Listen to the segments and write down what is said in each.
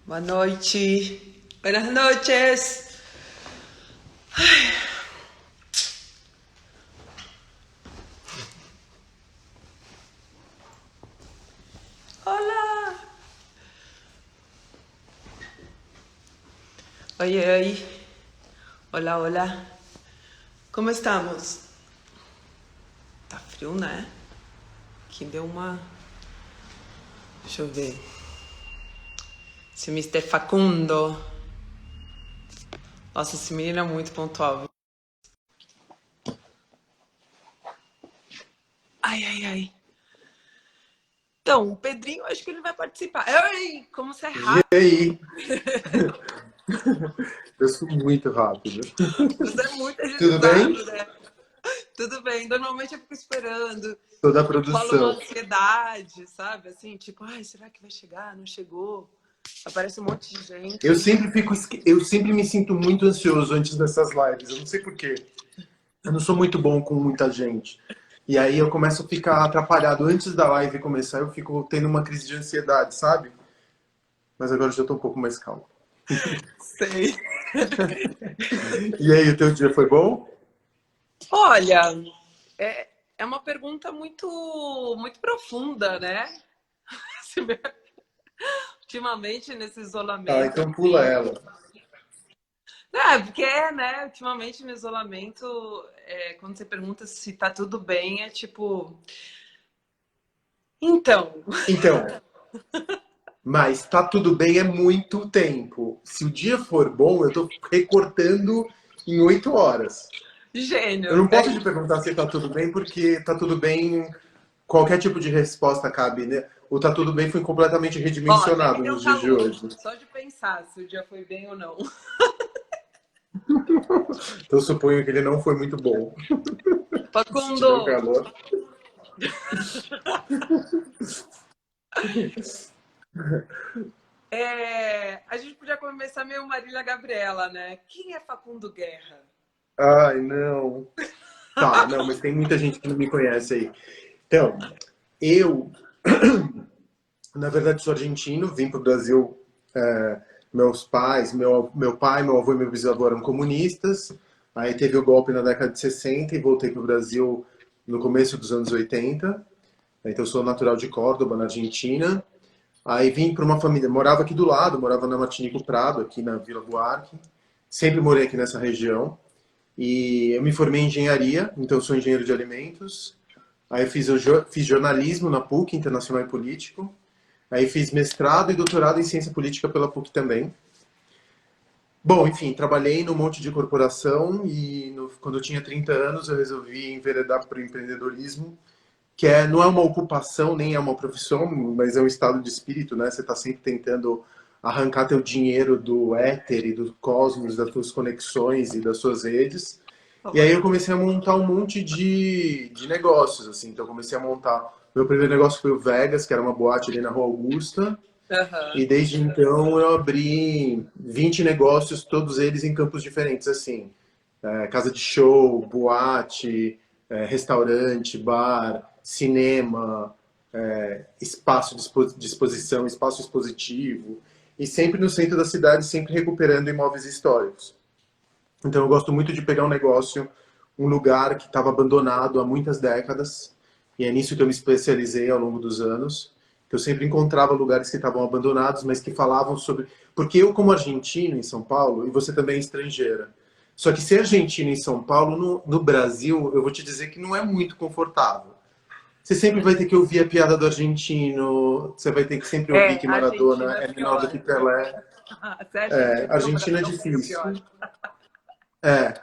Boa noite. Buenas noches. Olá. Oi, oi. Olá, olá. Como estamos? Tá frio, né? Aqui deu uma... Deixa eu ver. Esse Mr. Facundo. Nossa, esse menino é muito pontual. Ai, ai, ai. Então, o Pedrinho, acho que ele vai participar. Ai, como você é E rápido. aí? Eu sou muito rápido. Você é muito Tudo bem? agilizado, né? Tudo bem. Normalmente eu fico esperando. Sou da Rola uma produção. ansiedade, sabe? Assim, tipo, ai, será que vai chegar? Não chegou. Aparece um monte de Eu gente. sempre fico, eu sempre me sinto muito ansioso antes dessas lives. Eu não sei por quê. Eu não sou muito bom com muita gente. E aí eu começo a ficar atrapalhado antes da live começar. Eu fico tendo uma crise de ansiedade, sabe? Mas agora eu já tô um pouco mais calmo. Sei. E aí, o teu dia foi bom? Olha, é uma pergunta muito profunda, né? Ultimamente, nesse Ah, isolamento, então pula assim. ela. Porque né? Ultimamente no isolamento, quando você pergunta se tá tudo bem, é tipo. Então, Então, mas tá tudo bem é muito tempo. Se o dia for bom, eu tô recortando em 8 horas. Eu gênio. não posso te perguntar se tá tudo bem, porque tá tudo bem, qualquer tipo de resposta cabe, né? O tá tudo bem foi completamente Ó, até me redimensionado deu nos dias de calor. hoje. Só de pensar se o dia foi bem ou não. Então eu suponho que ele não foi muito bom. Se te Facundo, deu calor. a gente podia começar meio Marília Gabriela, né? Quem é Facundo Guerra? Ai, não. Tá, não, mas tem muita gente que não me conhece aí. Então, eu, na verdade, sou argentino, vim pro Brasil. Meus pais, meu pai, meu avô e meu bisavô eram comunistas. Aí teve o golpe na década de 60 e voltei para o Brasil no começo dos anos 80. Então eu sou natural de Córdoba, na Argentina. Aí vim para uma família, morava aqui do lado, morava na Martinico Prado, aqui na Vila Buarque. Sempre morei aqui nessa região. E eu me formei em engenharia, então eu sou engenheiro de alimentos. Aí eu fiz jornalismo na PUC, Internacional e Político. Aí fiz mestrado e doutorado em ciência política pela PUC também. Bom, enfim, trabalhei num monte de corporação e quando eu tinha 30 anos eu resolvi enveredar para o empreendedorismo, que não é uma ocupação, nem é uma profissão, mas é um estado de espírito, né? Você está sempre tentando arrancar teu dinheiro do éter e do cosmos, das suas conexões e das suas redes. E aí eu comecei a montar um monte de negócios, assim. Então eu comecei a montar... Meu primeiro negócio foi o Vegas, que era uma boate ali na Rua Augusta. Aham. E desde então eu abri 20 negócios, todos eles em campos diferentes, assim. Casa de show, boate, restaurante, bar, cinema, espaço de exposição, espaço expositivo. E sempre no centro da cidade, sempre recuperando imóveis históricos. Então eu gosto muito de pegar um negócio, um lugar que estava abandonado há muitas décadas, e é nisso que eu me especializei ao longo dos anos, que eu sempre encontrava lugares que estavam abandonados, mas que falavam sobre... Porque eu, como argentino em São Paulo, e você também é estrangeira, só que ser argentino em São Paulo, no Brasil, eu vou te dizer que não é muito confortável. Você sempre vai ter que ouvir a piada do argentino, você vai ter que sempre ouvir que A Maradona Argentina é é menor do pior. que Pelé. Ser argentino no Argentina é Brasil é muito pior. difícil. É.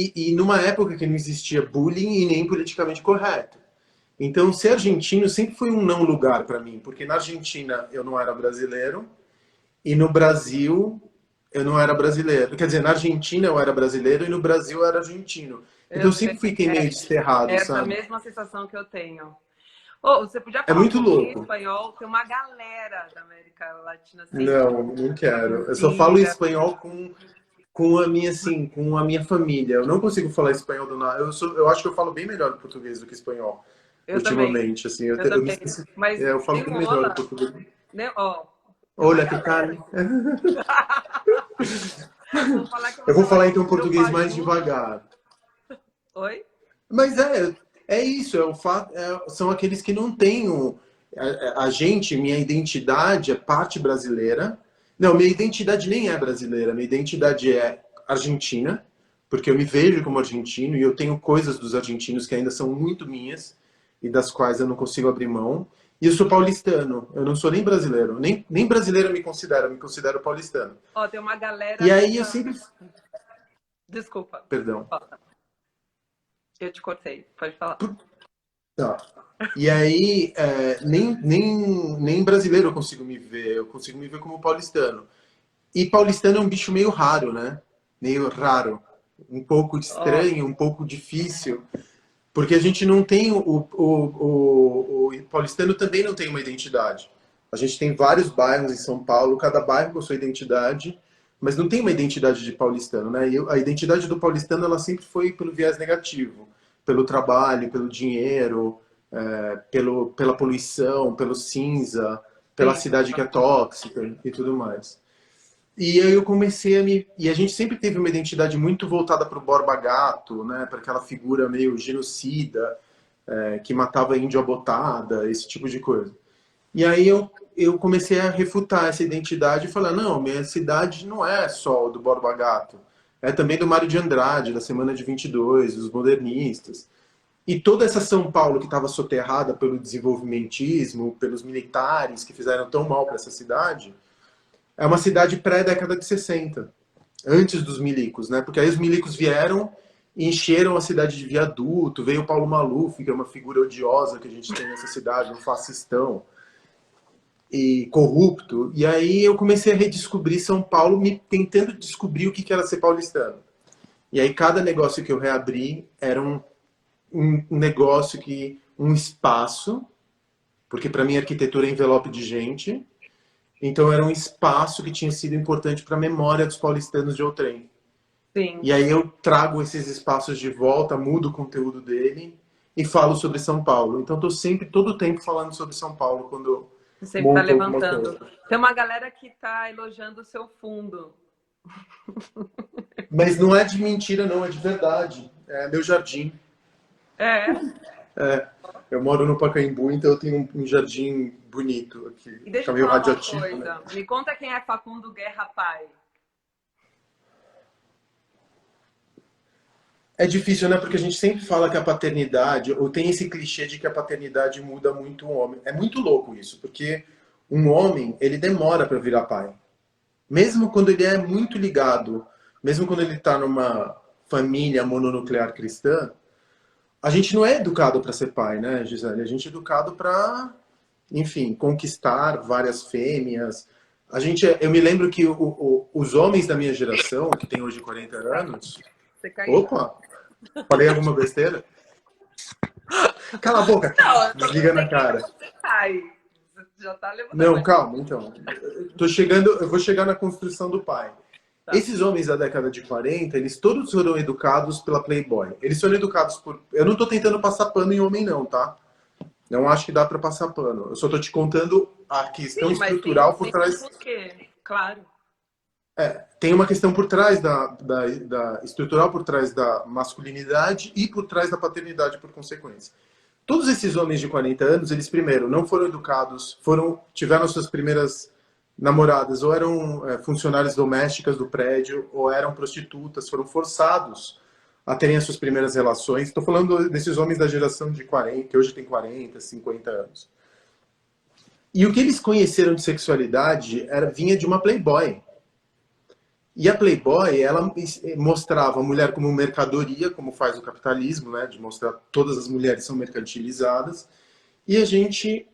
E numa época que não existia bullying e nem politicamente correto. Então, ser argentino sempre foi um não lugar para mim, porque na Argentina eu não era brasileiro e no Brasil eu não era brasileiro. Quer dizer, na Argentina eu era brasileiro e no Brasil eu era argentino. Então, Eu eu sei. sempre fiquei meio desterrado, Essa sabe? mesma sensação que eu tenho. Ô, você podia É falar um muito pouquinho louco. espanhol? Tem uma galera da América Latina assim, Não, não quero. Eu só falo Argentina. espanhol com a minha, assim, com a minha família. Eu não consigo falar espanhol do nada. Eu acho que eu falo bem melhor português do que espanhol, Eu também. ultimamente, assim. Eu Eu me também. esqueci. Mas Eu falo bem melhor o desenrola, português. né? Ó, Tem uma Olha que tal. galera. Vou falar que Eu você vou vai falar com então o grupo português mais ajuda. devagar. Oi? Mas é isso, é o fato, são aqueles que não têm a gente, minha identidade é parte brasileira. Não, minha identidade nem é brasileira, minha identidade é argentina, porque eu me vejo como argentino e eu tenho coisas dos argentinos que ainda são muito minhas e das quais eu não consigo abrir mão. E eu sou paulistano, eu não sou nem brasileiro, nem brasileiro eu me considero paulistano. Ó, tem uma galera E aí eu dessa. sempre. Desculpa. Perdão. Ó, eu te cortei. Pode falar. Tá. E aí, nem brasileiro eu consigo me ver, eu consigo me ver como paulistano. E paulistano é um bicho meio raro, né? Meio raro. Um pouco Ó, estranho, um pouco difícil. Porque a gente não tem. O paulistano também não tem uma identidade. A gente tem vários bairros em São Paulo, cada bairro com sua identidade, mas não tem uma identidade de paulistano, né? E a identidade do paulistano ela sempre foi pelo viés negativo, pelo trabalho, pelo dinheiro, pela poluição, pelo cinza, pela sim. cidade que é tóxica e tudo mais. E aí eu comecei a me. E a gente sempre teve uma identidade muito voltada para o Borba Gato, né? Para aquela figura meio genocida, que matava índio à botada, esse tipo de coisa. E aí eu comecei a refutar essa identidade e falar: não, minha cidade não é só do Borba Gato. É também do Mário de Andrade, da Semana de 22, dos modernistas. E toda essa São Paulo que estava soterrada pelo desenvolvimentismo, pelos militares que fizeram tão mal para essa cidade, é uma cidade pré-década de 60, antes dos milicos, né? Porque aí os milicos vieram e encheram a cidade de viaduto, veio o Paulo Maluf, que é uma figura odiosa que a gente tem nessa cidade, um fascistão e corrupto. E aí eu comecei a redescobrir São Paulo, me tentando descobrir o que era ser paulistano. E aí cada negócio que eu reabri era um negócio um espaço, porque para mim a arquitetura é envelope de gente, então era um espaço que tinha sido importante para a memória dos paulistanos de outrem. Sim. E aí eu trago esses espaços de volta, mudo o conteúdo dele e falo sobre São Paulo. Então estou sempre, todo o tempo falando sobre São Paulo quando eu Você sempre está monto alguma levantando. coisa. Tem uma galera que está elogiando o seu fundo. Mas não é de mentira, não, é de verdade. É meu jardim. É. É, eu moro no Pacaembu, então eu tenho um jardim bonito aqui. E deixa Fica eu meio falar uma radioativo, né? coisa. Me conta quem é Facundo Guerra Pai. É difícil, né? Porque a gente sempre fala que a paternidade, ou tem esse clichê de que a paternidade muda muito o homem. É muito louco isso, porque um homem, ele demora para virar pai. Mesmo quando ele é muito ligado, mesmo quando ele está numa família mononuclear cristã, a gente não é educado para ser pai, né, Gisele? A gente é educado para, enfim, conquistar várias fêmeas. Eu me lembro que os homens da minha geração, que tem hoje 40 anos, Você caiu. opa, falei alguma besteira? Cala a boca, Não, eu só desliga na pensei que cara. você cai. Você já tá levantando, Não, mas calma, então. Eu vou chegar na construção do pai. tá. Esses homens da década de 40, eles todos foram educados pela Playboy. Eles foram educados por. Eu não estou tentando passar pano em homem, não, tá? Não acho que dá para passar pano. Eu só estou te contando a questão Sim, mas tem, estrutural por tem um trás. porquê, claro. Tem uma questão por trás da estrutural por trás da masculinidade e por trás da paternidade por consequência. Todos esses homens de 40 anos, eles primeiro não foram educados, tiveram suas primeiras namoradas, ou eram funcionárias domésticas do prédio, ou eram prostitutas, foram forçados a terem as suas primeiras relações. Estou falando desses homens da geração de 40, que hoje tem 40, 50 anos. E o que eles conheceram de sexualidade vinha de uma Playboy. E a Playboy, ela mostrava a mulher como mercadoria, como faz o capitalismo, né? De mostrar que todas as mulheres são mercantilizadas. E a gente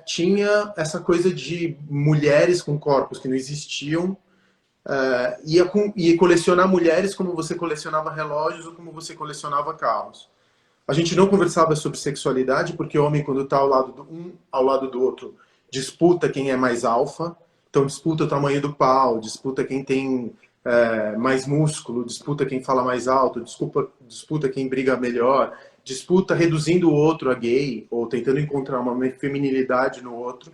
tinha essa coisa de mulheres com corpos que não existiam, ia colecionar mulheres como você colecionava relógios ou como você colecionava carros. A gente não conversava sobre sexualidade, porque o homem, quando está ao lado do outro, disputa quem é mais alfa. Então, disputa o tamanho do pau, disputa quem tem mais músculo, disputa quem fala mais alto, disputa quem briga melhor, disputa reduzindo o outro a gay, ou tentando encontrar uma feminilidade no outro.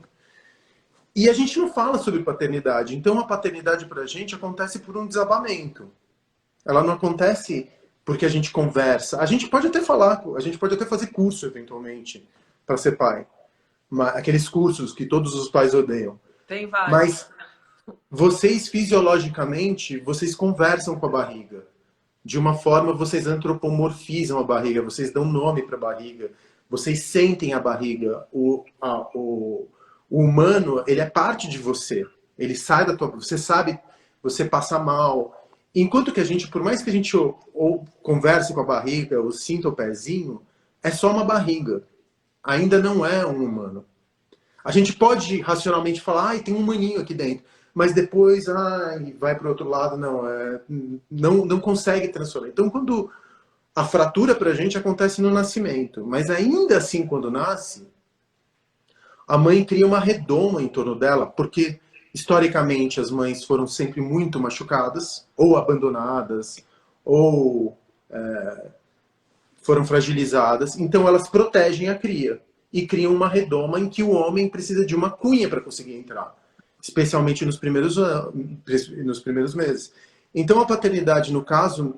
E a gente não fala sobre paternidade. Então a paternidade para a gente acontece por um desabamento. Ela não acontece porque a gente conversa. A gente pode até falar, a gente pode até fazer curso eventualmente para ser pai. Aqueles cursos que todos os pais odeiam. Tem vários. Mas vocês fisiologicamente, vocês conversam com a barriga. De uma forma, vocês antropomorfizam a barriga, vocês dão nome para a barriga, vocês sentem a barriga. O humano, ele é parte de você. Ele sai da tua... Você sabe, você passa mal. Enquanto que a gente, por mais que a gente ou converse com a barriga, ou sinta o pezinho, é só uma barriga. Ainda não é um humano. A gente pode racionalmente falar, tem um maninho aqui dentro. Mas depois, vai para o outro lado, não consegue transformar. Então, quando a fratura para a gente acontece no nascimento, mas ainda assim, quando nasce, a mãe cria uma redoma em torno dela, porque historicamente as mães foram sempre muito machucadas, ou abandonadas, ou foram fragilizadas, então elas protegem a cria e criam uma redoma em que o homem precisa de uma cunha para conseguir entrar, especialmente nos primeiros meses. Então a paternidade, no caso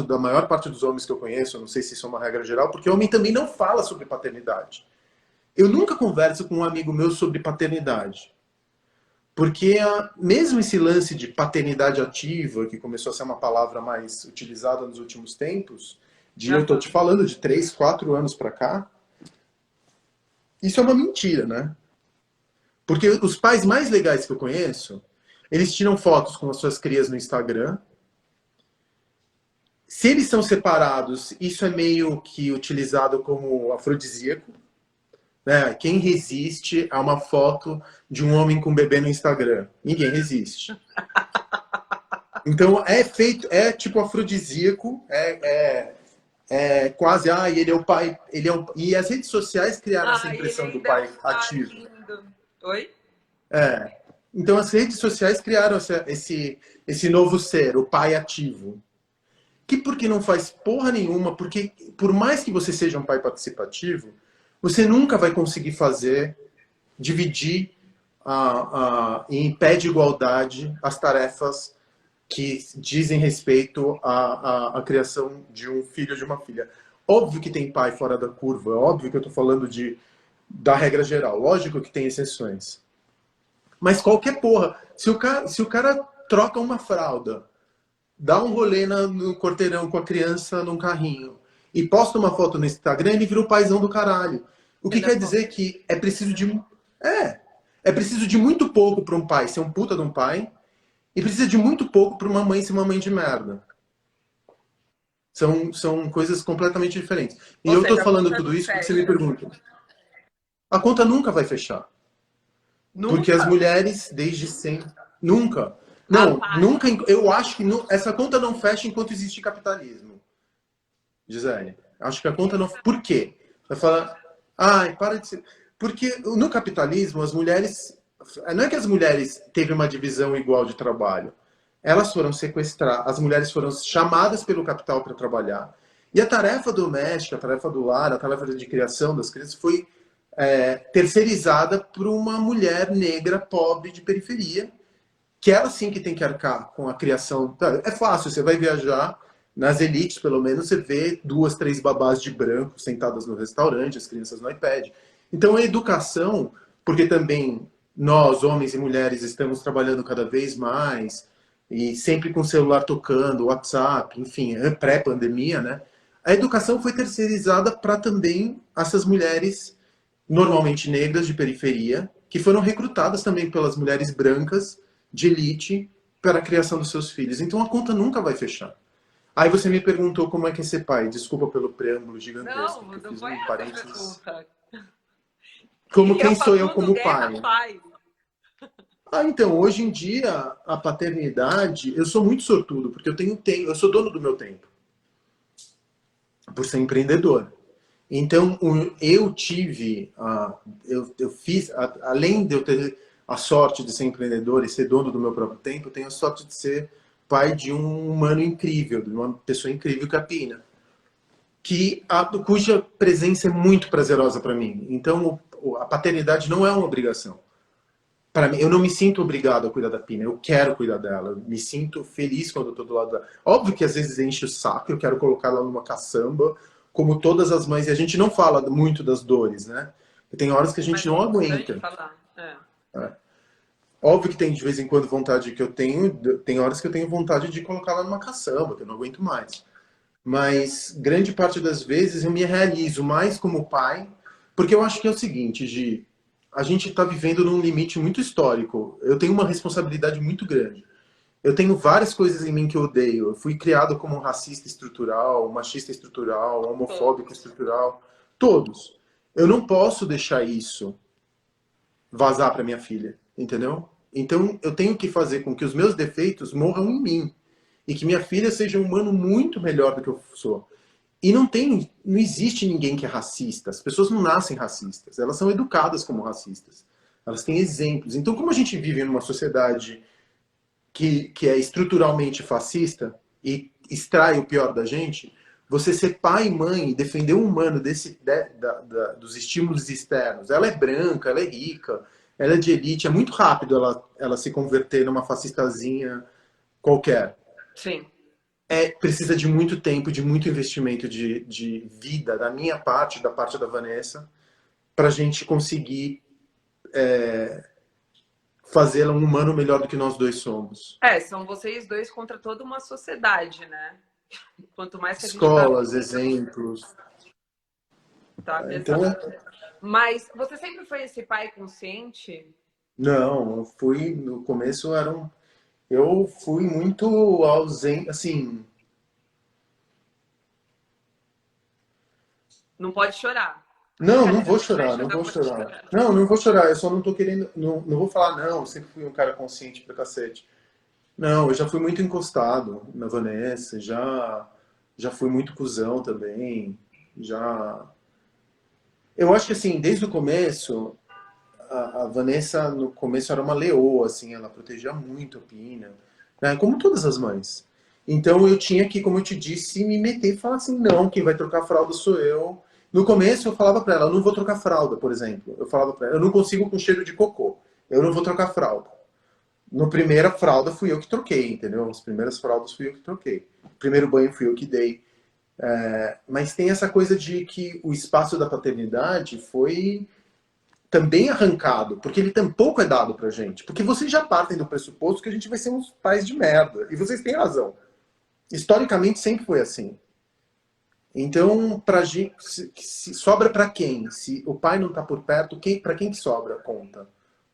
da maior parte dos homens que eu conheço, eu não sei se isso é uma regra geral, porque o homem também não fala sobre paternidade. Eu nunca converso com um amigo meu sobre paternidade. Porque mesmo esse lance de paternidade ativa, que começou a ser uma palavra mais utilizada nos últimos tempos, eu estou te falando de 3, 4 anos para cá, isso é uma mentira, né? Porque os pais mais legais que eu conheço, eles tiram fotos com as suas crias no Instagram. Se eles são separados, isso é meio que utilizado como afrodisíaco. Né? Quem resiste a uma foto de um homem com um bebê no Instagram? Ninguém resiste. Então é tipo afrodisíaco, quase, ele é o pai, e as redes sociais criaram essa impressão do pai ativo. Lindo. Oi? Então as redes sociais criaram esse novo ser, o pai ativo. Que porque não faz porra nenhuma, porque por mais que você seja um pai participativo, você nunca vai conseguir dividir em pé de igualdade as tarefas que dizem respeito à criação de um filho ou de uma filha. Óbvio que tem pai fora da curva, óbvio que eu estou falando da regra geral, lógico que tem exceções. Mas qualquer porra, se o cara troca uma fralda, dá um rolê no quarteirão com a criança num carrinho e posta uma foto no Instagram, ele vira o paizão do caralho. O que quer dizer que é preciso de muito pouco para um pai ser um puta de um pai e precisa de muito pouco para uma mãe ser uma mãe de merda. São coisas completamente diferentes. E eu estou falando tudo isso porque você me pergunta. A conta nunca vai fechar. Nunca? Porque as mulheres, desde sempre... Nunca. Não, nunca. Eu acho que essa conta não fecha enquanto existe capitalismo. Gisele. Acho que a conta não... Por quê? Vai falar... para de ser... Porque no capitalismo, as mulheres... Não é que as mulheres teve uma divisão igual de trabalho. Elas foram sequestradas, as mulheres foram chamadas pelo capital para trabalhar. E a tarefa doméstica, a tarefa do lar, a tarefa de criação das crianças foi terceirizada por uma mulher negra, pobre, de periferia, que ela sim que tem que arcar com a criação. É fácil, você vai viajar, nas elites pelo menos, você vê 2, 3 babás de branco sentadas no restaurante, as crianças no iPad. Então a educação, porque também nós, homens e mulheres, estamos trabalhando cada vez mais, e sempre com o celular tocando, WhatsApp, enfim, pré-pandemia, né? A educação foi terceirizada para também essas mulheres, normalmente negras, de periferia, que foram recrutadas também pelas mulheres brancas, de elite, para a criação dos seus filhos. Então a conta nunca vai fechar. Aí você me perguntou como é que é ser pai. Desculpa pelo preâmbulo gigantesco. Não, que eu fiz foi um parênteses. Como quem sou eu como pai? Pai. Então, hoje em dia, a paternidade, eu sou muito sortudo, porque eu sou dono do meu tempo. Por ser empreendedor. Então, eu tive, eu fiz, além de eu ter a sorte de ser empreendedor e ser dono do meu próprio tempo, eu tenho a sorte de ser pai de um humano incrível, de uma pessoa incrível, que é a Pina, cuja presença é muito prazerosa para mim. Então, a paternidade não é uma obrigação. para mim, eu não me sinto obrigado a cuidar da Pina, eu quero cuidar dela, eu me sinto feliz quando eu tô do lado dela. Óbvio que às vezes enche o saco, eu quero colocar ela numa caçamba, como todas as mães, e a gente não fala muito das dores, né? Tem horas que a gente Mas é não importante aguenta. falar. É. Né? Óbvio que tem de vez em quando vontade que eu tenho, tem horas que eu tenho vontade de colocar ela numa caçamba, que eu não aguento mais. Mas grande parte das vezes eu me realizo mais como pai, porque eu acho que é o seguinte, Gi, a gente está vivendo num limite muito histórico. Eu tenho uma responsabilidade muito grande. Eu tenho várias coisas em mim que eu odeio. Eu fui criado como um racista estrutural, um machista estrutural, um homofóbico Todos. estrutural, todos. Eu não posso deixar isso vazar para minha filha, entendeu? Então eu tenho que fazer com que os meus defeitos morram em mim e que minha filha seja um humano muito melhor do que eu sou. E não existe ninguém que é racista. As pessoas não nascem racistas. Elas são educadas como racistas. Elas têm exemplos. Então, como a gente vive numa sociedade que é estruturalmente fascista e extrai o pior da gente, você ser pai e mãe e defender um humano dos estímulos externos, ela é branca, ela é rica, ela é de elite, é muito rápido ela se converter numa fascistazinha qualquer. Sim. Precisa de muito tempo, de muito investimento de vida, da minha parte, da parte da Vanessa, para a gente conseguir fazê-la um humano melhor do que nós dois somos. É, são vocês dois contra toda uma sociedade, né? Quanto mais que a gente tá Escolas, vendo, exemplos. tá Então, pesado. Mas você sempre foi esse pai consciente? não, eu fui, no começo eu fui muito ausente, assim, Não pode chorar. não, não Brincadeira, vou se quiser chorar, não chorar, vou pode chorar. chorar. Não, não vou chorar, eu só não tô querendo, não vou falar, não, eu sempre fui um cara consciente pra cacete. Não, eu já fui muito encostado na Vanessa, já fui muito cuzão também, já... Eu acho que, assim, desde o começo, a Vanessa, no começo, era uma leoa, assim, ela protegia muito a Pina, né? Como todas as mães. Então eu tinha que, como eu te disse, me meter e falar assim, não, quem vai trocar fralda sou eu. No começo eu falava pra ela, eu não vou trocar fralda, por exemplo. Eu falava pra ela, eu não consigo com cheiro de cocô. Eu não vou trocar fralda. No primeira fralda fui eu que troquei, entendeu? As primeiras fraldas fui eu que troquei. O primeiro banho fui eu que dei. Mas tem essa coisa de que o espaço da paternidade foi também arrancado, porque ele tampouco é dado pra gente. Porque vocês já partem do pressuposto que a gente vai ser uns pais de merda. E vocês têm razão. Historicamente sempre foi assim. Então, pra gente, se sobra para quem? Se o pai não tá por perto, para quem que sobra a conta?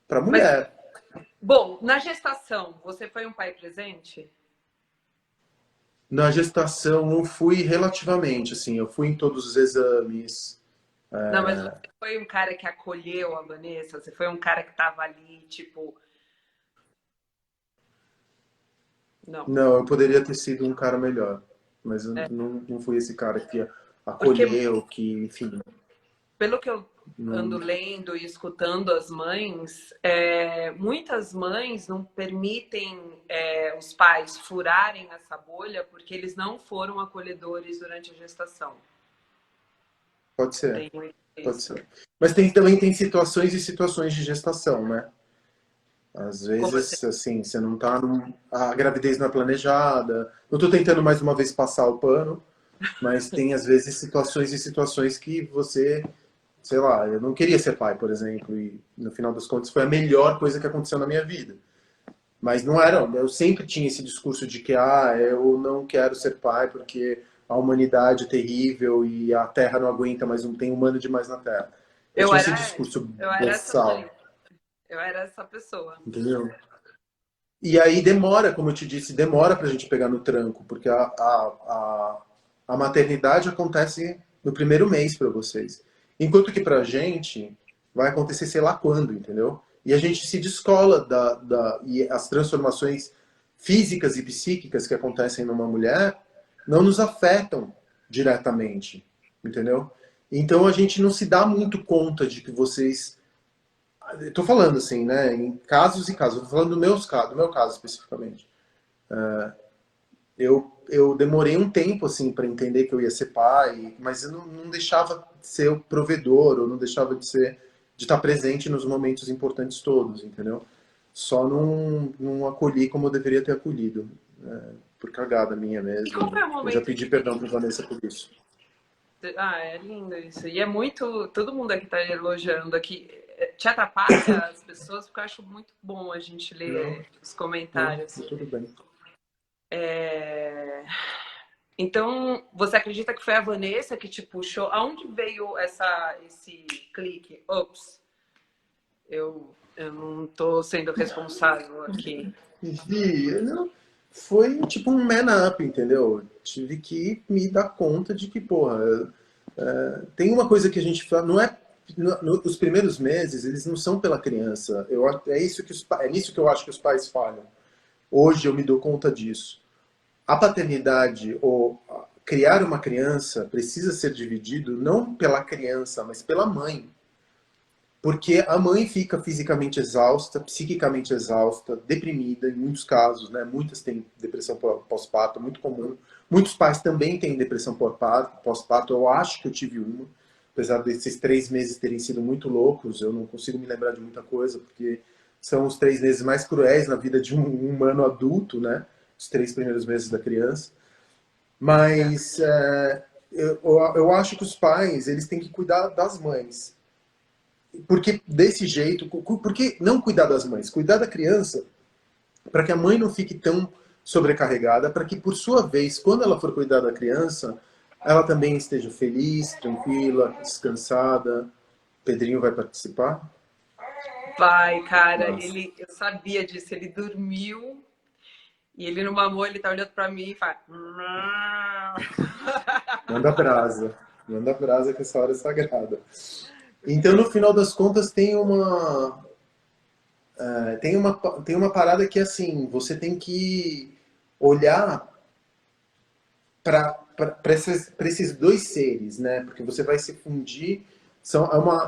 Pra Mas, mulher. bom, na gestação, você foi um pai presente? Na gestação eu fui relativamente, assim, eu fui em todos os exames. Não, mas você foi um cara que acolheu a Vanessa? Você foi um cara que tava ali, tipo, não. Não, eu poderia ter sido um cara melhor, mas eu não fui esse cara que Porque acolheu, que, enfim, pelo que eu ando não lendo e escutando as mães, muitas mães não permitem os pais furarem essa bolha porque eles não foram acolhedores durante a gestação. pode ser, Tem muito pode isso. ser. Mas também tem situações e situações de gestação, né? Às Como assim? vezes, assim, você não tá a gravidez não é planejada. Eu tô tentando mais uma vez passar o pano, mas tem às vezes situações e situações que você, sei lá, eu não queria ser pai, por exemplo, e no final das contas foi a melhor coisa que aconteceu na minha vida. Mas não era, eu sempre tinha esse discurso de que, eu não quero ser pai porque a humanidade é terrível e a Terra não aguenta mais, não tem humano demais na Terra. Eu Eu tinha esse era, discurso eu era essa boçal, mãe. Eu era essa pessoa. entendeu? E aí demora, como eu te disse, demora pra gente pegar no tranco, porque a maternidade acontece no primeiro mês para vocês. Enquanto que pra gente vai acontecer sei lá quando, entendeu? E a gente se descola e as transformações físicas e psíquicas que acontecem numa mulher não nos afetam diretamente, entendeu? Então a gente não se dá muito conta de que vocês Estou falando assim, né? Em casos e casos. Estou falando do meu caso especificamente. Eu demorei um tempo assim para entender que eu ia ser pai, mas eu não deixava de ser o provedor, ou não deixava de de estar presente nos momentos importantes todos, entendeu? Só não acolhi como eu deveria ter acolhido. Por cagada minha E qual mesmo. foi o Eu já momento pedi que... perdão para Vanessa por isso. Ah, é lindo isso. E é muito... Todo mundo aqui tá elogiando aqui. Te atrapalha as pessoas? Porque eu acho muito bom a gente Não, ler os não, comentários. tudo bem. Então, você acredita que foi a Vanessa que te puxou? Aonde veio esse clique? Ops, eu não tô sendo responsável aqui. Vi, não, foi tipo um man up, entendeu? Tive que me dar conta de que, porra, tem uma coisa que a gente fala, não é os primeiros meses, eles não são pela criança. É nisso que eu acho que os pais falham. Hoje eu me dou conta disso. A paternidade ou criar uma criança precisa ser dividido não pela criança, mas pela mãe. Porque a mãe fica fisicamente exausta, psiquicamente exausta, deprimida, em muitos casos, né? Muitas têm depressão pós-parto, muito comum. Muitos pais também têm depressão pós-parto. Eu acho que eu tive uma, apesar desses 3 meses terem sido muito loucos. Eu não consigo me lembrar de muita coisa, porque são os 3 meses mais cruéis na vida de um humano adulto, né? Os 3 primeiros meses da criança. Mas eu acho que os pais, eles têm que cuidar das mães. Porque desse jeito, porque não cuidar das mães, cuidar da criança, para que a mãe não fique tão sobrecarregada, para que por sua vez, quando ela for cuidar da criança, ela também esteja feliz, tranquila, descansada. Pedrinho vai participar? Vai, cara, Nossa. eu sabia disso, ele dormiu e ele não mamou, ele tá olhando pra mim e fala... Manda brasa que essa hora é sagrada. Então, no final das contas, tem uma parada que, assim, você tem que olhar para esses dois seres, né? Porque você vai se fundir.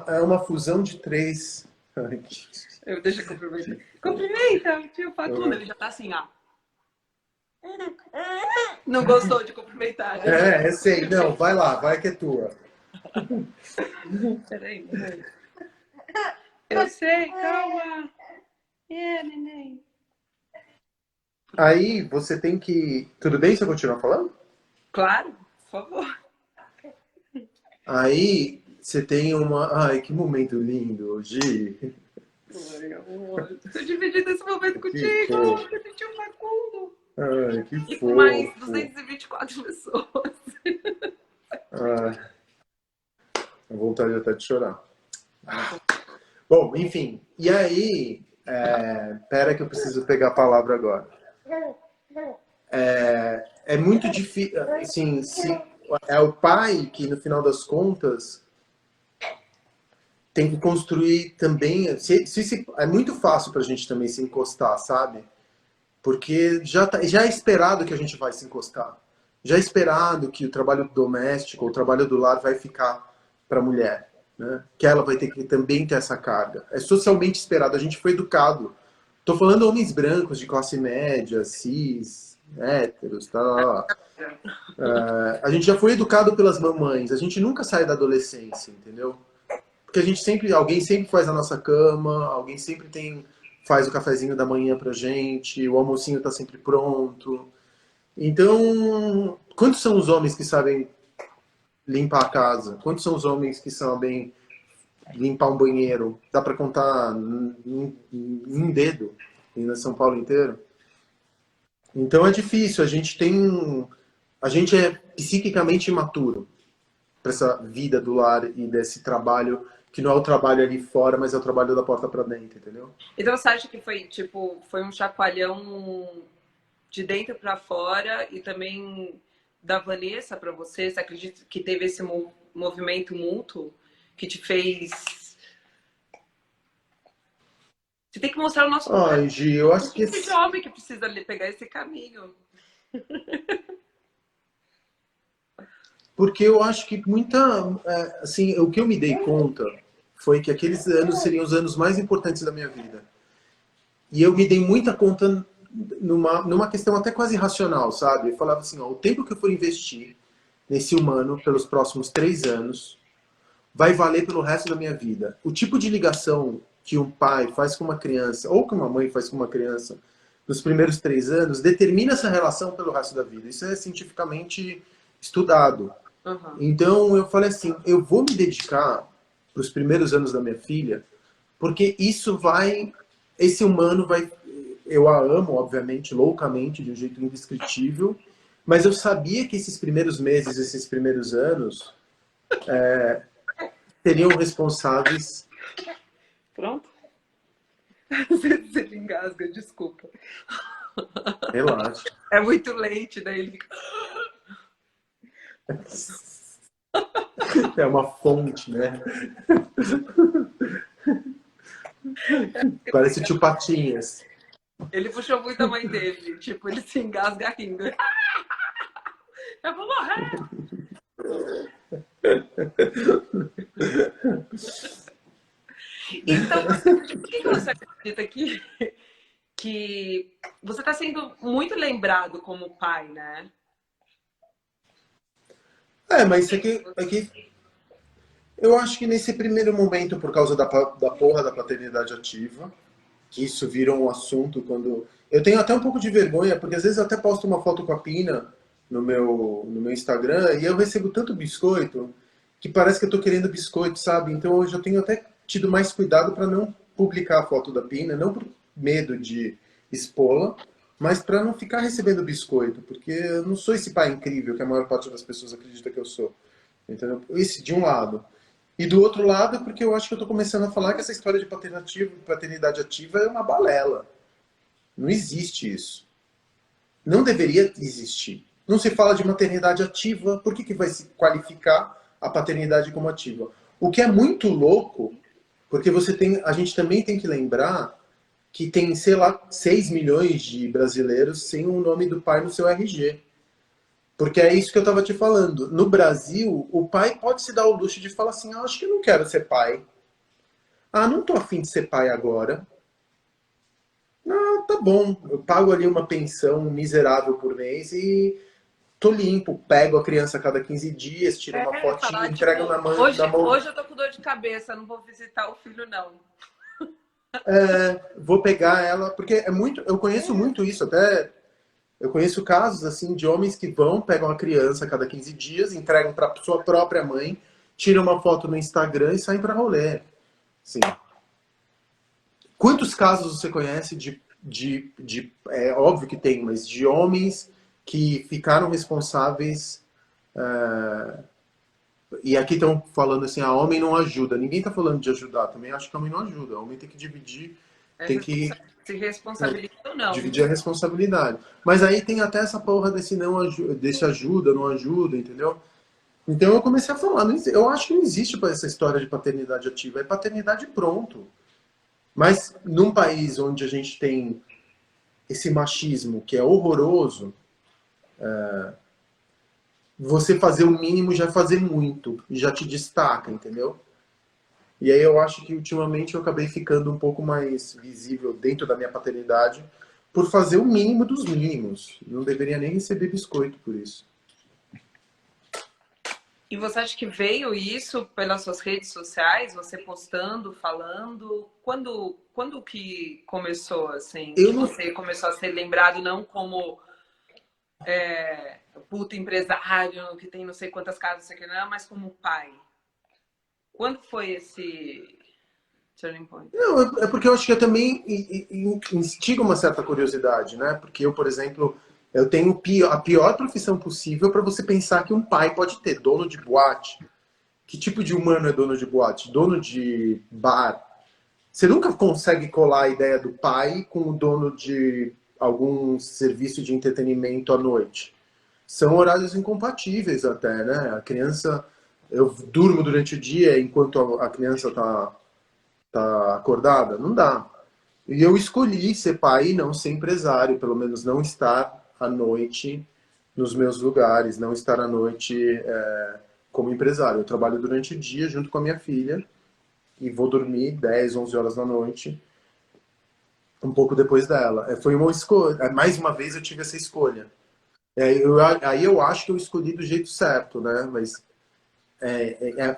É uma fusão de três. Deixa eu cumprimentar. Cumprimenta o tio Facundo, ele já tá assim, ó. Não gostou de cumprimentar, né? Sei. Não, vai lá, vai que é tua. Peraí, neném. Eu sei, calma. Neném. Aí você tem que. Tudo bem se eu continuar falando? Claro, por favor. Aí você tem uma. Ai, que momento lindo, Gi. Ai, amor. Tô dividindo esse momento Que contigo, fofo. com esse tio Facundo. Ai, que E com mais fofo. 224 pessoas. Ai, a vontade até de chorar. Bom, enfim. E aí. Pera que eu preciso pegar a palavra agora. É muito difícil. Assim, é o pai que, no final das contas, tem que construir também. É muito fácil pra gente também se encostar, sabe? Porque já é esperado que a gente vai se encostar. Já é esperado que o trabalho doméstico, o trabalho do lar vai ficar para a mulher. Né? Que ela vai ter que também ter essa carga. É socialmente esperado. A gente foi educado. Estou falando homens brancos de classe média, cis, héteros, tá? A gente já foi educado pelas mamães. A gente nunca sai da adolescência, entendeu? Porque alguém sempre faz a nossa cama, alguém sempre faz o cafezinho da manhã pra gente, o almocinho tá sempre pronto. Então, quantos são os homens que sabem limpar a casa? Quantos são os homens que sabem limpar um banheiro? Dá pra contar em um dedo em São Paulo inteiro? Então é difícil, a gente é psiquicamente imaturo para essa vida do lar e desse trabalho que não é o trabalho ali fora, mas é o trabalho da porta para dentro, entendeu? Então você acha que foi, tipo, foi um chacoalhão de dentro para fora e também da Vanessa para você? Você acredita que teve esse movimento mútuo que te fez... Você tem que mostrar o nosso Ai, Gi, eu acho que tipo de homem que precisa pegar esse caminho. porque eu acho que assim, o que eu me dei conta foi que aqueles anos seriam os anos mais importantes da minha vida. E eu me dei muita conta numa questão até quase racional, sabe? Eu falava assim, ó, o tempo que eu for investir nesse humano pelos próximos 3 anos, vai valer pelo resto da minha vida. O tipo de ligação que um pai faz com uma criança, ou que uma mãe faz com uma criança, nos primeiros 3 anos, determina essa relação pelo resto da vida. Isso é cientificamente estudado. Uhum. Então eu falei assim, eu vou me dedicar para os primeiros anos da minha filha, porque isso vai, esse humano vai, eu a amo, obviamente, loucamente, de um jeito indescritível, mas eu sabia que esses primeiros meses, esses primeiros anos, seriam responsáveis. Pronto? Você engasga, desculpa. Relaxa. É muito leite, daí ele fica... É uma fonte, né? Parece tio Patinhas. Ele puxou muito a mãe dele. Tipo, ele se engasga rindo. Eu vou morrer! Então, por que você acredita que você está sendo muito lembrado como pai, né? Mas aqui eu acho que nesse primeiro momento, por causa da porra da paternidade ativa, que isso virou um assunto quando... Eu tenho até um pouco de vergonha, porque às vezes eu até posto uma foto com a Pina no meu Instagram e eu recebo tanto biscoito que parece que eu tô querendo biscoito, sabe? Então hoje eu tenho até tido mais cuidado para não publicar a foto da Pina, não por medo de expô-la, mas para não ficar recebendo biscoito, porque eu não sou esse pai incrível que a maior parte das pessoas acredita que eu sou. Entendeu? Isso de um lado. E do outro lado, porque eu acho que eu tô começando a falar que essa história de paternidade ativa é uma balela. Não existe isso. Não deveria existir. Não se fala de maternidade ativa, por que vai se qualificar a paternidade como ativa? O que é muito louco, porque a gente também tem que lembrar que tem, sei lá, 6 milhões de brasileiros sem o nome do pai no seu RG. Porque é isso que eu estava te falando. No Brasil, o pai pode se dar o luxo de falar assim, acho que eu não quero ser pai. Não tô afim de ser pai agora. Tá bom, eu pago ali uma pensão miserável por mês e tô limpo. Pego a criança a cada 15 dias, tiro uma fotinha, falar, entrego tipo, na mão. hoje eu tô com dor de cabeça, não vou visitar o filho, não. Vou pegar ela, porque eu conheço muito isso, até eu conheço casos assim de homens que pegam a criança a cada 15 dias, entregam para sua própria mãe, tiram uma foto no Instagram e saem para rolê. Sim. Quantos casos você conhece é óbvio que tem, mas de homens que ficaram responsáveis, e aqui estão falando assim, homem não ajuda. Ninguém está falando de ajudar, também acho que homem não ajuda. Homem tem que dividir, tem que se responsabiliza ou não. dividir a responsabilidade. Mas aí tem até essa porra desse ajuda, não ajuda, entendeu? Então eu comecei a falar, eu acho que não existe essa história de paternidade ativa, é paternidade pronto. Mas num país onde a gente tem esse machismo que é horroroso, você fazer o mínimo já é fazer muito, e já te destaca, entendeu? E aí eu acho que ultimamente eu acabei ficando um pouco mais visível dentro da minha paternidade por fazer o mínimo dos mínimos. Não deveria nem receber biscoito por isso. E você acha que veio isso pelas suas redes sociais? Você postando, falando? Quando que começou, assim? Você começou a ser lembrado não como puta empresário, que tem não sei quantas casas, não sei o que, não, mas como pai? Quando foi esse turning point? Não, é porque eu acho que eu também instiga uma certa curiosidade, né? Porque eu, por exemplo, eu tenho a pior profissão possível para você pensar que um pai pode ter, dono de boate. Que tipo de humano é dono de boate? Dono de bar? Você nunca consegue colar a ideia do pai com o dono de algum serviço de entretenimento à noite. São horários incompatíveis até, né? A criança... Eu durmo durante o dia enquanto a criança tá acordada? Não dá. E eu escolhi ser pai e não ser empresário, pelo menos não estar à noite nos meus lugares, não estar à noite como empresário. Eu trabalho durante o dia junto com a minha filha e vou dormir 10, 11 horas da noite, um pouco depois dela. Foi uma escolha. Mais uma vez eu tive essa escolha. Aí eu acho que eu escolhi do jeito certo, né? Mas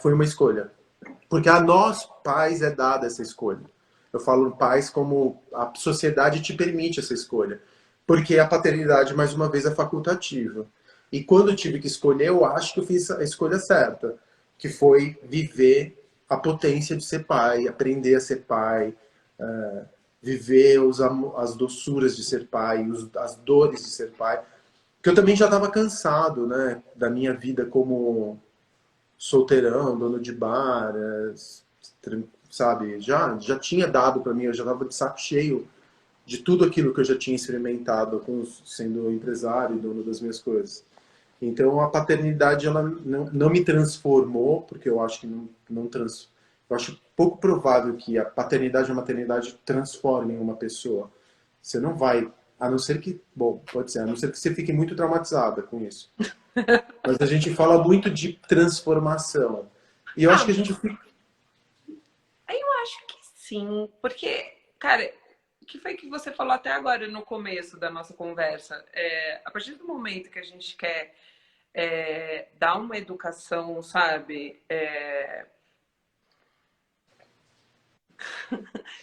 foi uma escolha. Porque a nós, pais, é dada essa escolha. Eu falo pais como a sociedade te permite essa escolha. Porque a paternidade, mais uma vez, é facultativa. E quando eu tive que escolher, eu acho que eu fiz a escolha certa, que foi viver a potência de ser pai, aprender a ser pai, viver as doçuras de ser pai, as dores de ser pai. Porque eu também já estava cansado, né, da minha vida como solteirão, dono de bar, sabe? Já tinha dado para mim, eu já estava de saco cheio de tudo aquilo que eu já tinha experimentado sendo empresário e dono das minhas coisas. Então a paternidade ela não me transformou, porque eu acho que eu acho pouco provável que a paternidade e a maternidade transformem uma pessoa. Você não vai, a não ser que, bom, pode ser, a não ser que você fique muito traumatizada com isso. Mas a gente fala muito de transformação. E eu acho que a gente fica. Eu acho que sim, porque, cara, o que foi que você falou até agora no começo da nossa conversa? A partir do momento que a gente quer dar uma educação, sabe,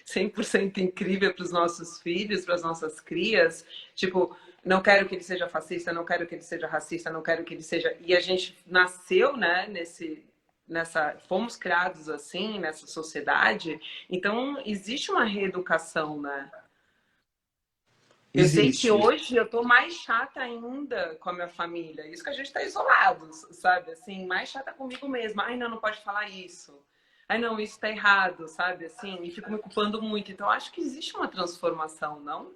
100% incrível para os nossos filhos, para as nossas crias, tipo, não quero que ele seja fascista, não quero que ele seja racista, não quero que ele seja... E a gente nasceu, né, fomos criados assim, nessa sociedade, então existe uma reeducação, né? Eu sei que Existe. hoje eu tô mais chata ainda com a minha família. Isso que a gente tá isolado, sabe? Assim, mais chata comigo mesma. Ai, não, não pode falar isso. Ai, não, isso tá errado, sabe? Assim, e fico me culpando muito. Então, acho que existe uma transformação, não?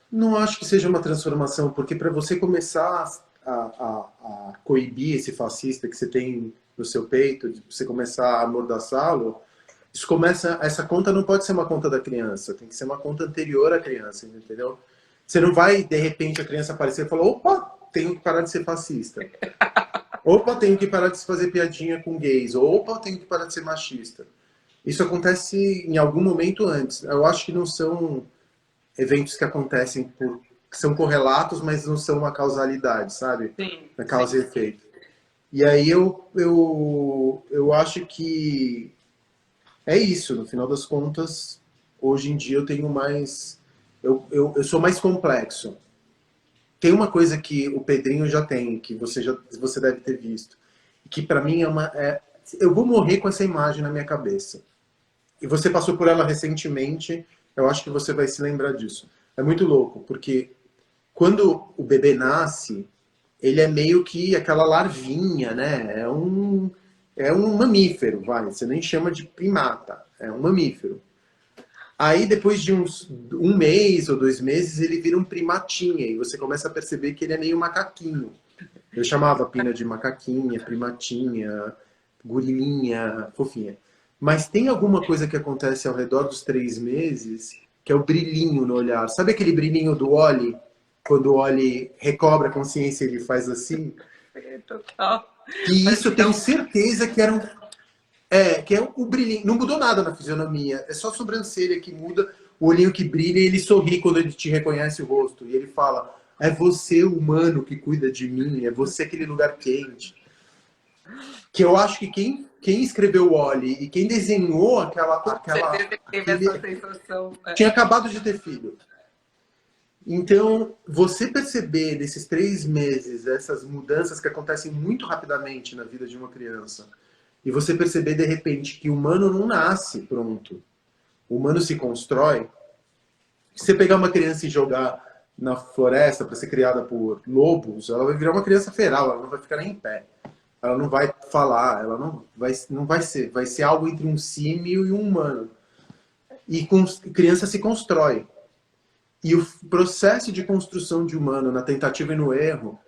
Não acho que seja uma transformação, porque para você começar a coibir esse fascista que você tem no seu peito, de você começar a amordaçá-lo, essa conta não pode ser uma conta da criança, tem que ser uma conta anterior à criança, entendeu? Você não vai, de repente, a criança aparecer e falar, opa, tenho que parar de ser fascista. Opa, tenho que parar de fazer piadinha com gays. Opa, tenho que parar de ser machista. Isso acontece em algum momento antes. Eu acho que não são eventos que acontecem que são correlatos, mas não são uma causalidade, sabe? Sim, Na sim. causa e efeito. E aí eu acho que é isso, no final das contas, hoje em dia eu tenho mais. Eu sou mais complexo. Tem uma coisa que o Pedrinho já tem, que você deve ter visto, que para mim eu vou morrer com essa imagem na minha cabeça. E você passou por ela recentemente, eu acho que você vai se lembrar disso. É muito louco, porque quando o bebê nasce, ele é meio que aquela larvinha, né? É um mamífero, vai. Você nem chama de primata, é um mamífero. Aí, depois de um mês ou 2 meses, ele vira um primatinha, e você começa a perceber que ele é meio macaquinho. Eu chamava a Pina de macaquinha, primatinha, gorilinha, fofinha. Mas tem alguma coisa que acontece ao redor dos 3 meses, que é o brilhinho no olhar. Sabe aquele brilhinho do Oli? Quando o Oli recobra a consciência, ele faz assim? Total. E Parece isso que eu dá tenho certeza que era que é o brilhinho. Não mudou nada na fisionomia. É só a sobrancelha que muda, o olhinho que brilha e ele sorri quando ele te reconhece o rosto. E ele fala, é você, humano, que cuida de mim. É você, aquele lugar quente. Que eu acho que quem escreveu o Oli e quem desenhou Com certeza que teve essa sensação. tinha acabado de ter filho. Então, você perceber nesses 3 meses essas mudanças que acontecem muito rapidamente na vida de uma criança, e você perceber de repente que o humano não nasce pronto, o humano se constrói. Se você pegar uma criança e jogar na floresta para ser criada por lobos, ela vai virar uma criança feral, ela não vai ficar nem em pé. Ela não vai falar, ela não vai ser algo entre um símio e um humano. E criança se constrói. E o processo de construção de humano na tentativa e no erro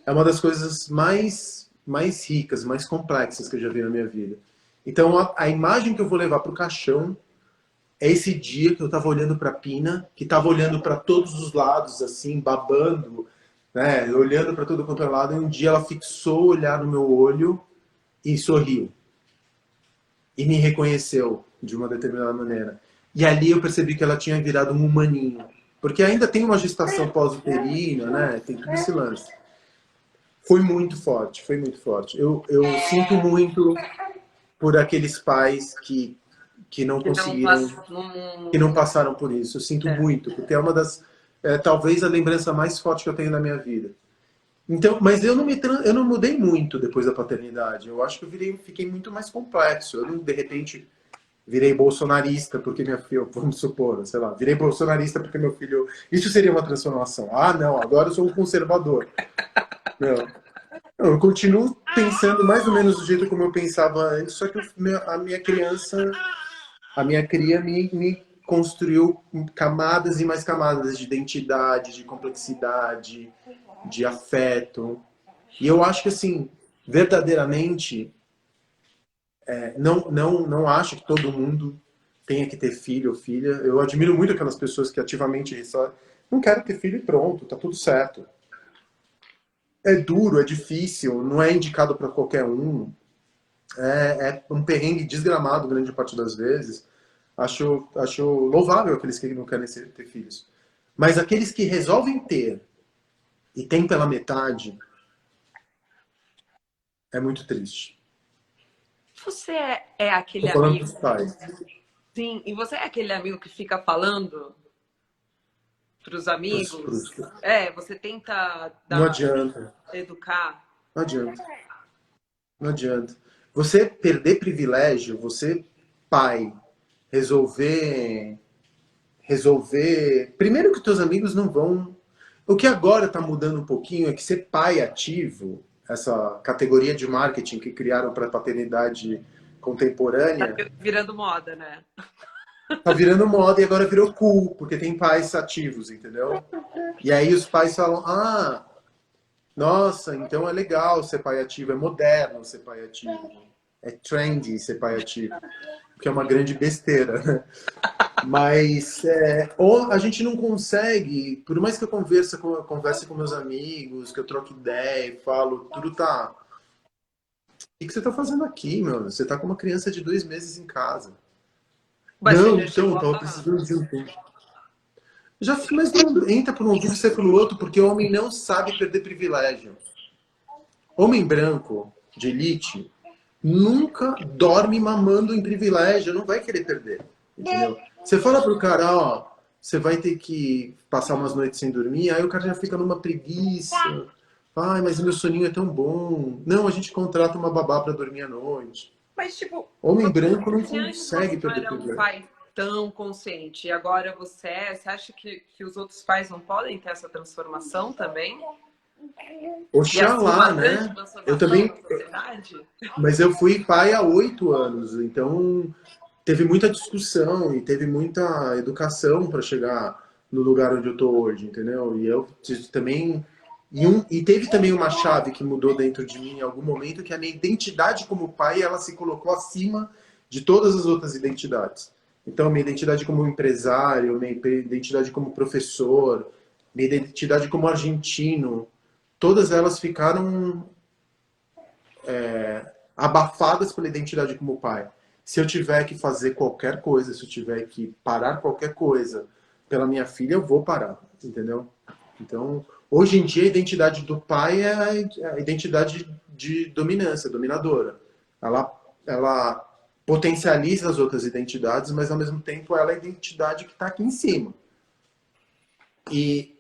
é uma das coisas mais ricas, mais complexas que eu já vi na minha vida. Então, a imagem que eu vou levar para o caixão é esse dia que eu estava olhando para a Pina, que estava olhando para todos os lados, assim, babando, né, olhando para todo quanto é lado, e um dia ela fixou o olhar no meu olho e sorriu. E me reconheceu de uma determinada maneira. E ali eu percebi que ela tinha virado um humaninho. Porque ainda tem uma gestação pós-uterina, né? Tem tudo esse lance. Foi muito forte, foi muito forte. Eu sinto muito por aqueles pais que não Que não conseguiram, passa, que não passaram por isso. Eu sinto é. muito, porque é uma das, talvez a lembrança mais forte que eu tenho na minha vida. Então, mas eu não mudei muito depois da paternidade. Eu acho que fiquei muito mais complexo. Eu não, de repente, virei bolsonarista porque minha filha, vamos supor, sei lá, virei bolsonarista porque meu filho. Isso seria uma transformação. Ah, não, agora eu sou um conservador. Não. Não, eu continuo pensando mais ou menos do jeito como eu pensava antes, só que a minha criança, a minha cria me construiu camadas e mais camadas de identidade, de complexidade, de afeto. E eu acho que, assim, verdadeiramente, não acho que todo mundo tenha que ter filho ou filha. Eu admiro muito aquelas pessoas que ativamente só não quero ter filho e pronto, tá tudo certo. É duro, é difícil, não é indicado para qualquer um. É um perrengue desgramado grande parte das vezes. Acho louvável aqueles que não querem ter filhos. Mas aqueles que resolvem ter e têm pela metade, é muito triste. Você é aquele Tô falando amigo, dos pais. sim, e você é aquele amigo que fica falando para os amigos? É, você tenta Não dar, adianta. educar. Não adianta. Não adianta. Você perder privilégio, você, pai, resolver. Resolver. Primeiro que teus amigos não vão. O que agora está mudando um pouquinho é que ser pai ativo, essa categoria de marketing que criaram para a paternidade Tá contemporânea, virando moda, né? tá virando moda e agora virou cool, porque tem pais ativos, entendeu? E aí os pais falam: ah, nossa, então é legal ser pai ativo, é moderno ser pai ativo, é trendy ser pai ativo, o que é uma grande besteira, né? Mas ou a gente não consegue, por mais que eu converse com meus amigos, que eu troque ideia e falo, tudo tá. O que você tá fazendo aqui, meu? Você tá com uma criança de 2 meses em casa. Mas você Não, já então, chegou eu a tava falar. precisando de um tempo. Já, mas não entra por um ouvido e sai pelo outro, porque o homem não sabe perder privilégio. Homem branco, de elite, nunca dorme mamando em privilégio, não vai querer perder. Entendeu? Você fala pro cara, ó, você vai ter que passar umas noites sem dormir, aí o cara já fica numa preguiça. Ai, mas meu soninho é tão bom. Não, a gente contrata uma babá para dormir à noite. Mas, tipo, Homem branco não se antes você consegue não perder era um privilégio. pai tão consciente e agora você é, você acha que os outros pais não podem ter essa transformação também? E assim, uma Oxalá, grande né? Eu transformação também, na sociedade? mas eu fui pai há 8 anos, então teve muita discussão e teve muita educação para chegar no lugar onde eu estou hoje, entendeu? E eu também e teve também uma chave que mudou dentro de mim em algum momento, que a minha identidade como pai, ela se colocou acima de todas as outras identidades. Então, minha identidade como empresário, minha identidade como professor, minha identidade como argentino, todas elas ficaram abafadas pela identidade como pai. Se eu tiver que fazer qualquer coisa, se eu tiver que parar qualquer coisa pela minha filha, eu vou parar, entendeu? Então, hoje em dia, a identidade do pai é a identidade de dominância, dominadora. Ela potencializa as outras identidades, mas ao mesmo tempo ela é a identidade que está aqui em cima. E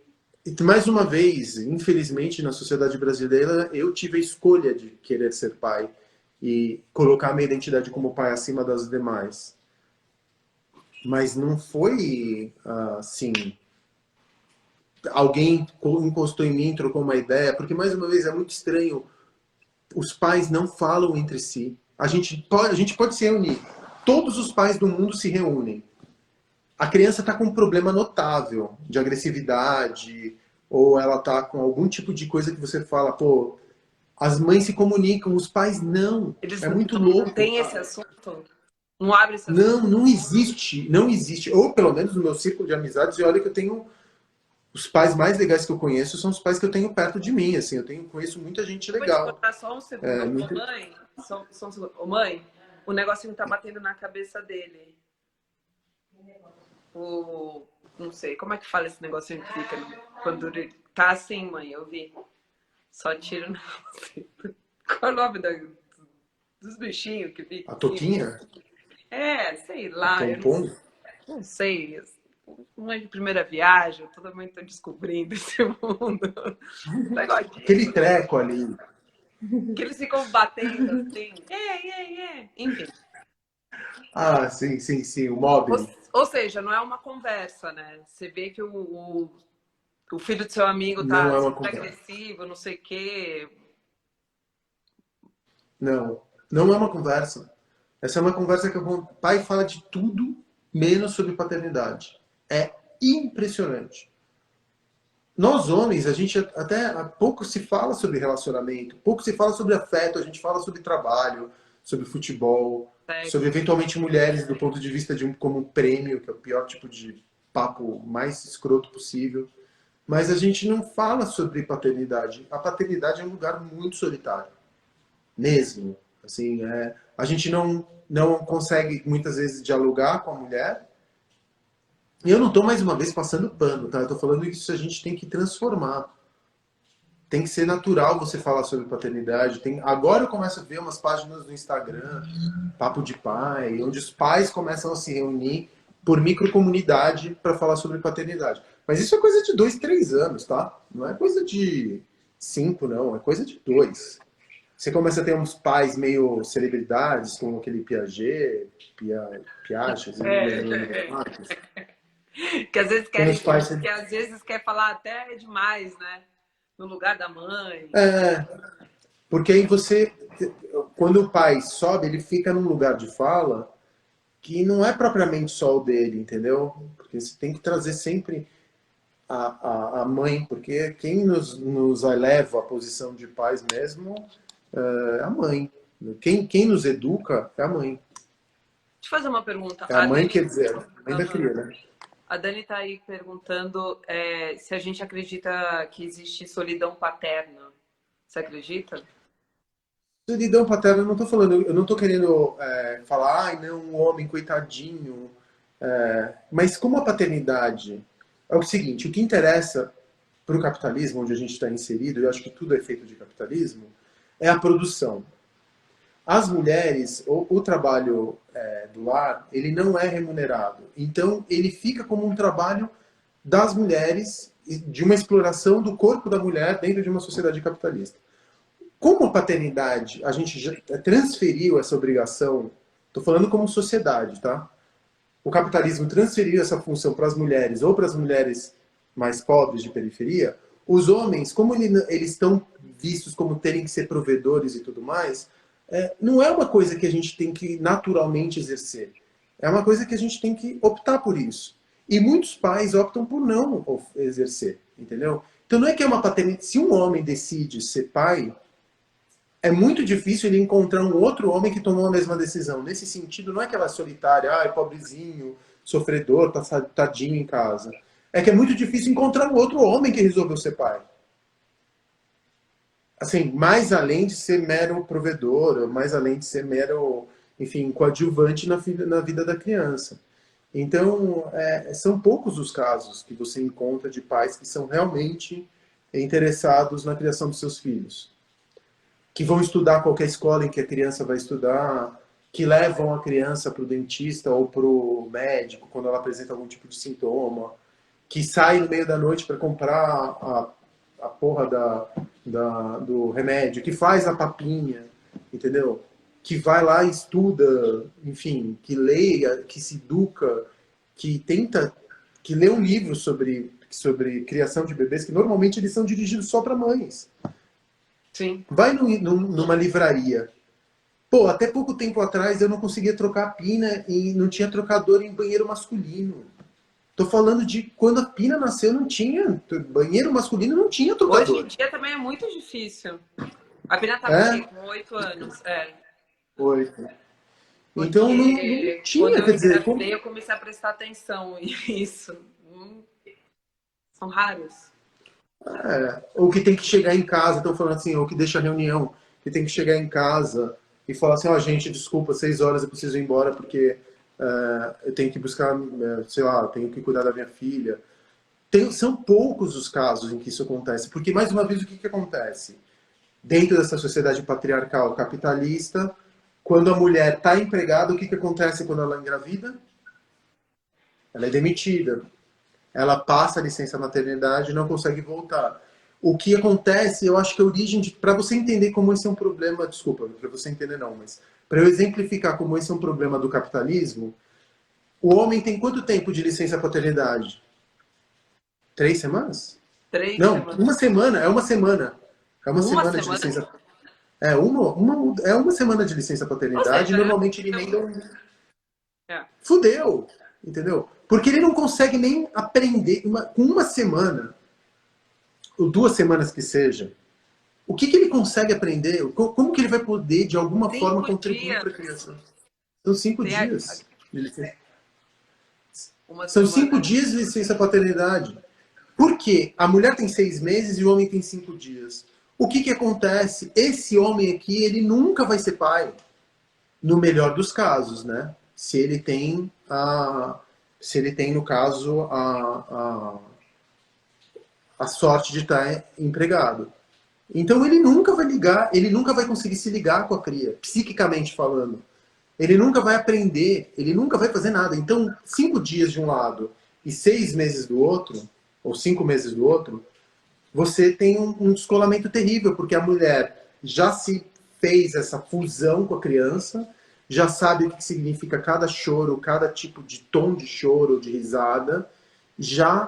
mais uma vez, infelizmente, na sociedade brasileira, eu tive a escolha de querer ser pai e colocar minha identidade como pai acima das demais. Mas não foi assim, alguém encostou em mim, trocou uma ideia, porque mais uma vez é muito estranho, os pais não falam entre si. A gente pode se reunir. Todos os pais do mundo se reúnem. A criança está com um problema notável de agressividade, ou ela está com algum tipo de coisa que você fala, pô, as mães se comunicam, os pais não. Eles É muito não louco. têm esse assunto? Não abre esse assunto? Não, não existe, não existe. Ou pelo menos no meu círculo de amizades, e olha que eu tenho os pais mais legais que eu conheço são os pais que eu tenho perto de mim, assim, conheço muita gente Vou te legal. cortar só um segundo. É, Ô, muito... mãe, só um segundo. Ô, mãe, o negocinho tá batendo na cabeça dele. O... Não sei, como é que fala esse negocinho que fica quando ele... Tá assim, mãe, eu vi. Só tira o negocinho. Qual é o nome da... dos bichinhos que ficam A assim. Toquinha? Sei O lá, eu Pompom? não sei. Uma de primeira viagem, eu toda estou descobrindo esse mundo. Negócio Aquele disso, né? treco ali. Que eles ficam batendo assim. Enfim. Ah, sim, sim, sim, o Ou, Mobley. ou seja, não é uma conversa, né? Você vê que o filho do seu amigo Não tá é uma super conversa. agressivo, não sei o quê. Não, não é uma conversa. Essa é uma conversa que o pai fala de tudo menos sobre paternidade. É impressionante. Nós homens, a gente até pouco se fala sobre relacionamento, pouco se fala sobre afeto, a gente fala sobre trabalho, sobre futebol, sobre Sexo. eventualmente mulheres do ponto de vista de como um prêmio, que é o pior tipo de papo mais escroto possível. Mas a gente não fala sobre paternidade. A paternidade é um lugar muito solitário, mesmo. Assim, a gente não consegue muitas vezes dialogar com a mulher. E eu não estou mais uma vez passando pano, tá? Eu estou falando que isso a gente tem que transformar. Tem que ser natural você falar sobre paternidade. Agora eu começo a ver umas páginas no Instagram, Papo de Pai, onde os pais começam a se reunir por microcomunidade para falar sobre paternidade. Mas isso é coisa de 2, 3 anos, tá? Não é coisa de 5, não. É coisa de 2. Você começa a ter uns pais meio celebridades, como aquele Piaget, Piaget, não lembro o nome da É, marca. que às vezes Tem os querem, pais. que às vezes quer falar até demais, né? No lugar da mãe. É, porque aí você, quando o pai sobe, ele fica num lugar de fala que não é propriamente só o dele, entendeu? Porque você tem que trazer sempre a mãe, porque quem nos eleva à posição de pais mesmo é a mãe. Quem nos educa é a mãe. Deixa eu fazer uma pergunta. É a mãe, quer dizer, a mãe da Aham. criança, né? A Dani está aí perguntando se a gente acredita que existe solidão paterna. Você acredita? Solidão paterna, eu não estou falando, eu não estou querendo falar, ai não, um homem coitadinho. Mas como a paternidade é o seguinte, o que interessa para o capitalismo, onde a gente está inserido, eu acho que tudo é feito de capitalismo, é a produção. As mulheres, o trabalho do lar, ele não é remunerado. Então, ele fica como um trabalho das mulheres, de uma exploração do corpo da mulher dentro de uma sociedade capitalista. Como a paternidade, a gente já transferiu essa obrigação, estou falando como sociedade, tá? O capitalismo transferiu essa função para as mulheres ou para as mulheres mais pobres de periferia, os homens, como eles estão vistos como terem que ser provedores e tudo mais, não é uma coisa que a gente tem que naturalmente exercer. É uma coisa que a gente tem que optar por isso. E muitos pais optam por não exercer, entendeu? Então não é que é uma paternidade. Se um homem decide ser pai, é muito difícil ele encontrar um outro homem que tomou a mesma decisão. Nesse sentido, não é que ela é solitária, ai, pobrezinho, sofredor, tá tadinho em casa. É que é muito difícil encontrar um outro homem que resolveu ser pai. Assim, mais além de ser mero provedor, mais além de ser mero, enfim, coadjuvante na vida da criança. Então, são poucos os casos que você encontra de pais que são realmente interessados na criação dos seus filhos, que vão estudar qualquer escola em que a criança vai estudar, que levam a criança para o dentista ou para o médico quando ela apresenta algum tipo de sintoma, que sai no meio da noite para comprar a porra do remédio, que faz a papinha, entendeu? Que vai lá e estuda, enfim, que leia, que se educa, que tenta, que lê um livro sobre criação de bebês, que normalmente eles são dirigidos só para mães. Sim. Vai numa livraria. Pô, até pouco tempo atrás eu não conseguia trocar a pina e não tinha trocador em banheiro masculino. Tô falando de quando a Pina nasceu, não tinha. Banheiro masculino não tinha Hoje em trocador. dia também é muito difícil. A Pina tá com o quê? É? Com 8 anos. Foi. Então não Porque quando tinha, eu quer dizer, como, engravidei, eu comecei a prestar atenção nisso. São raros. ou que tem que chegar em casa, estão falando assim, ou que deixa a reunião, que tem que chegar em casa e falar assim, ó, gente, desculpa, 6 horas eu preciso ir embora porque eu tenho que buscar, sei lá, eu tenho que cuidar da minha filha. São poucos os casos em que isso acontece, porque, mais uma vez, o que acontece? Dentro dessa sociedade patriarcal capitalista, Quando a mulher está empregada, o que acontece quando ela engravida? Ela é demitida. Ela passa a licença maternidade e não consegue voltar. O que acontece, eu acho que a origem de... Para você entender como esse é um problema... Desculpa, para você entender não, mas... Para eu exemplificar como esse é um problema do capitalismo, o homem tem quanto tempo de licença paternidade? 3 semanas? 3 Não, uma semanas. semana. É uma semana. É uma Uma semana de semana? licença... É uma semana de licença Ou paternidade e seja, normalmente ele emenda um... é, Fudeu! Entendeu? Porque ele não consegue nem aprender... Com uma semana, ou 2 semanas que seja, o que ele consegue aprender? Como que ele vai poder, de alguma forma, 5 dias. contribuir para a criança? São cinco Tem dias de licença. uma São cinco semana. dias de licença paternidade. Por quê? A mulher tem 6 meses e o homem tem 5 dias. O que acontece? Esse homem aqui, ele nunca vai ser pai. No melhor dos casos, né? Se ele tem, no caso, a sorte de estar empregado. Então ele nunca vai ligar, ele nunca vai conseguir se ligar com a cria, psiquicamente falando. Ele nunca vai aprender, ele nunca vai fazer nada. Então, 5 dias de um lado e 6 meses do outro, ou 5 meses do outro, você tem um descolamento terrível, porque a mulher já se fez essa fusão com a criança, já sabe o que significa cada choro, cada tipo de tom de choro, de risada, já,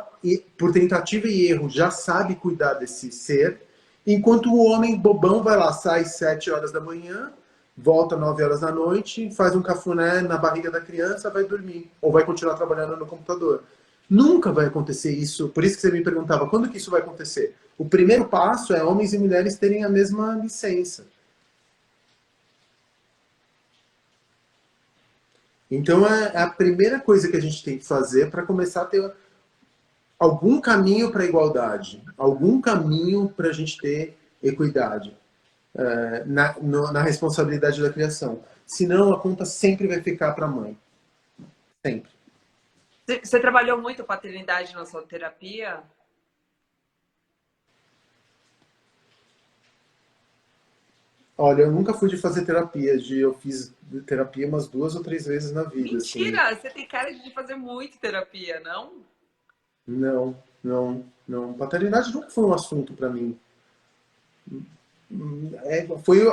por tentativa e erro, já sabe cuidar desse ser, enquanto o homem bobão vai lá, sai 7 horas da manhã, volta 9 horas da noite, faz um cafuné na barriga da criança, vai dormir, ou vai continuar trabalhando no computador. Nunca vai acontecer isso. Por isso que você me perguntava, quando que isso vai acontecer? O primeiro passo é homens e mulheres terem a mesma licença. Então é a primeira coisa que a gente tem que fazer para começar a ter algum caminho para a igualdade, algum caminho para a gente ter equidade na responsabilidade da criação. Senão a conta sempre vai ficar para a mãe. Sempre. Você trabalhou muito paternidade na sua terapia? Olha, eu nunca fui de fazer terapia. Eu fiz terapia umas 2 ou 3 vezes na vida. Assim. Mentira! Você tem cara de fazer muito terapia, não? Não, não, não. Paternidade nunca foi um assunto para mim.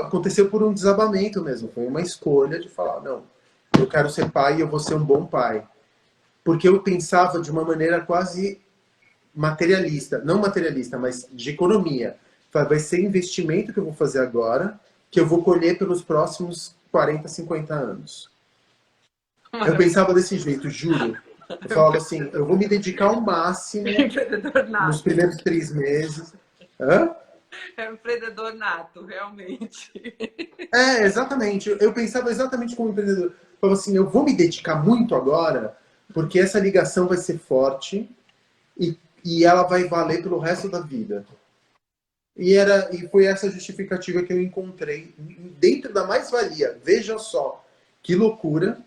Aconteceu por um desabamento mesmo. Foi uma escolha de falar, não, eu quero ser pai e eu vou ser um bom pai. Porque eu pensava de uma maneira quase materialista. Não materialista, mas de economia. Vai ser investimento que eu vou fazer agora, que eu vou colher pelos próximos 40, 50 anos. Eu pensava desse jeito, juro. Eu falava assim, eu vou me dedicar ao máximo Empreendedor nos nato. primeiros 3 meses. Hã? É um empreendedor nato, realmente. Exatamente. Eu pensava exatamente como empreendedor. Eu falava assim, eu vou me dedicar muito agora, porque essa ligação vai ser forte e ela vai valer pelo resto da vida. E foi essa justificativa que eu encontrei dentro da mais-valia. Veja só, que loucura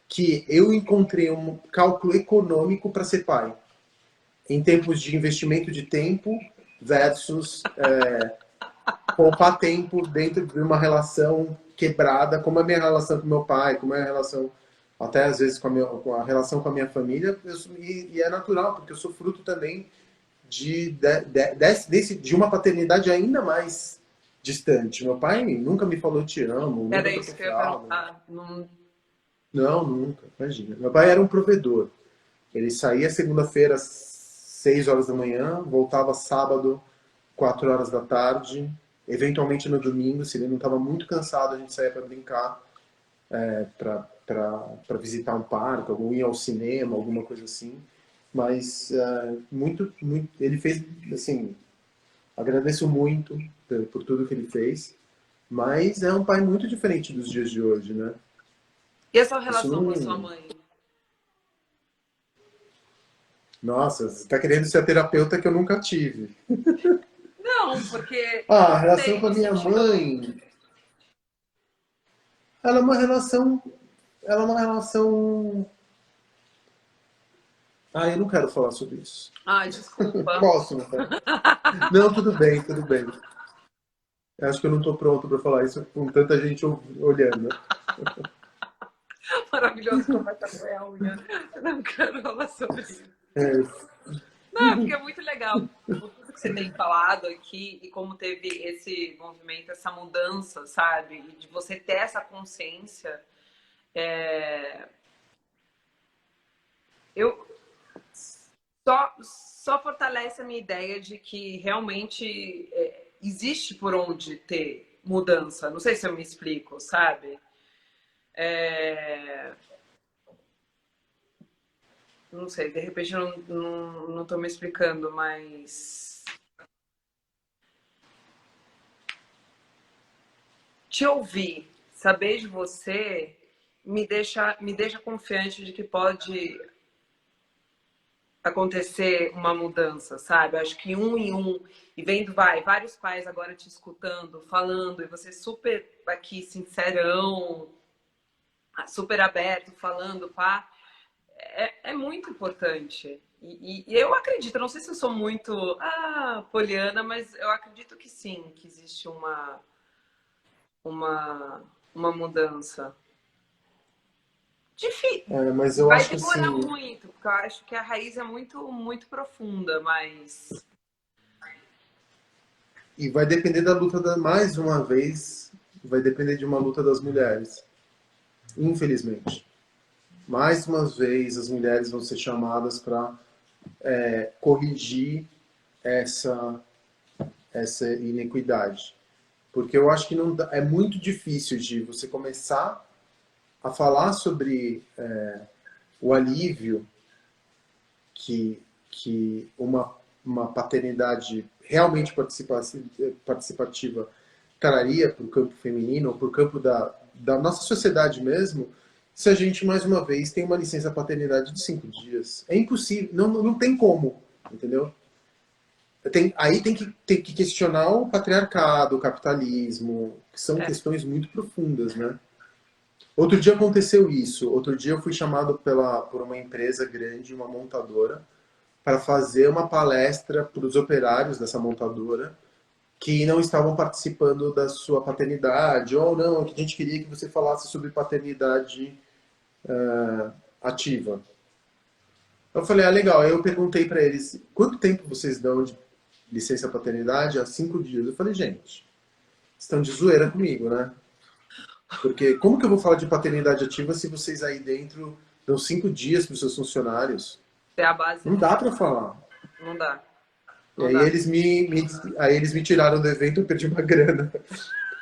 que eu encontrei um cálculo econômico para ser pai. Em tempos de investimento de tempo versus poupar tempo dentro de uma relação quebrada, como a minha relação com meu pai, como é a relação, até às vezes, com a relação com a minha família. E é natural, porque eu sou fruto também de uma paternidade ainda mais distante. Meu pai nunca me falou te amo, nunca Era tocou isso que eu ia fralda. perguntar. Não... Não, nunca, imagina. Meu pai era um provedor. Ele saía segunda-feira às 6 horas da manhã, voltava sábado, 4 horas da tarde. Eventualmente no domingo, se ele não estava muito cansado, a gente saía para brincar, para visitar um parque, ou ir ao cinema, alguma coisa assim. Mas muito, muito, ele fez, assim, agradeço muito por tudo que ele fez, mas é um pai muito diferente dos dias de hoje, né? E a sua Isso relação com a sua não... mãe? Nossa, você está querendo ser a terapeuta que eu nunca tive. Não, porque A não relação sei, com a no minha sentido. mãe, ela é uma relação, ela é uma relação... eu não quero falar sobre isso. Ai, desculpa. Posso, não tá? Não, tudo bem, tudo bem. Acho que eu não estou pronto para falar isso com tanta gente olhando. Maravilhoso como vai tapoer a unha. Não quero falar sobre isso. É, Não, porque é muito legal por tudo que você tem falado aqui e como teve esse movimento, essa mudança, sabe? E de você ter essa consciência. Eu só fortalece a minha ideia de que realmente existe por onde ter mudança. Não sei se eu me explico, sabe? Não sei, de repente eu não tô me explicando, mas te ouvir, saber de você, me deixa confiante de que pode acontecer uma mudança, sabe? Acho que um em um, e vendo vários pais agora te escutando, falando, e você super aqui, sincerão, super aberto, falando, pá, é muito importante. E eu acredito, não sei se eu sou muito poliana, mas eu acredito que sim, que existe uma, uma mudança. Difícil. mas eu Vai acho que demorar assim, muito, porque eu acho que a raiz é muito, muito profunda, mas e vai depender da luta mais uma vez, vai depender de uma luta das mulheres, infelizmente. Mais uma vez, as mulheres vão ser chamadas para corrigir essa, essa inequidade. Porque eu acho que não dá, é muito difícil de você começar a falar sobre o alívio que uma paternidade realmente participativa traria para o campo feminino, ou para o campo da nossa sociedade mesmo, se a gente, mais uma vez, tem uma licença paternidade de 5 dias. É impossível, não tem como, entendeu? Aí tem que questionar o patriarcado, o capitalismo, que são é, questões muito profundas, né? Outro dia aconteceu isso. Outro dia eu fui chamado por uma empresa grande, uma montadora, para fazer uma palestra para os operários dessa montadora que não estavam participando da sua paternidade, ou não, que a gente queria que você falasse sobre paternidade ativa. Eu falei, legal. Aí eu perguntei para eles, quanto tempo vocês dão de licença paternidade? Há 5 dias. Eu falei, gente, estão de zoeira comigo, né? Porque como que eu vou falar de paternidade ativa se vocês aí dentro dão 5 dias para os seus funcionários? é a base Não de. dá para falar. Não dá. E Não aí dá. aí eles me tiraram do evento, eu perdi uma grana.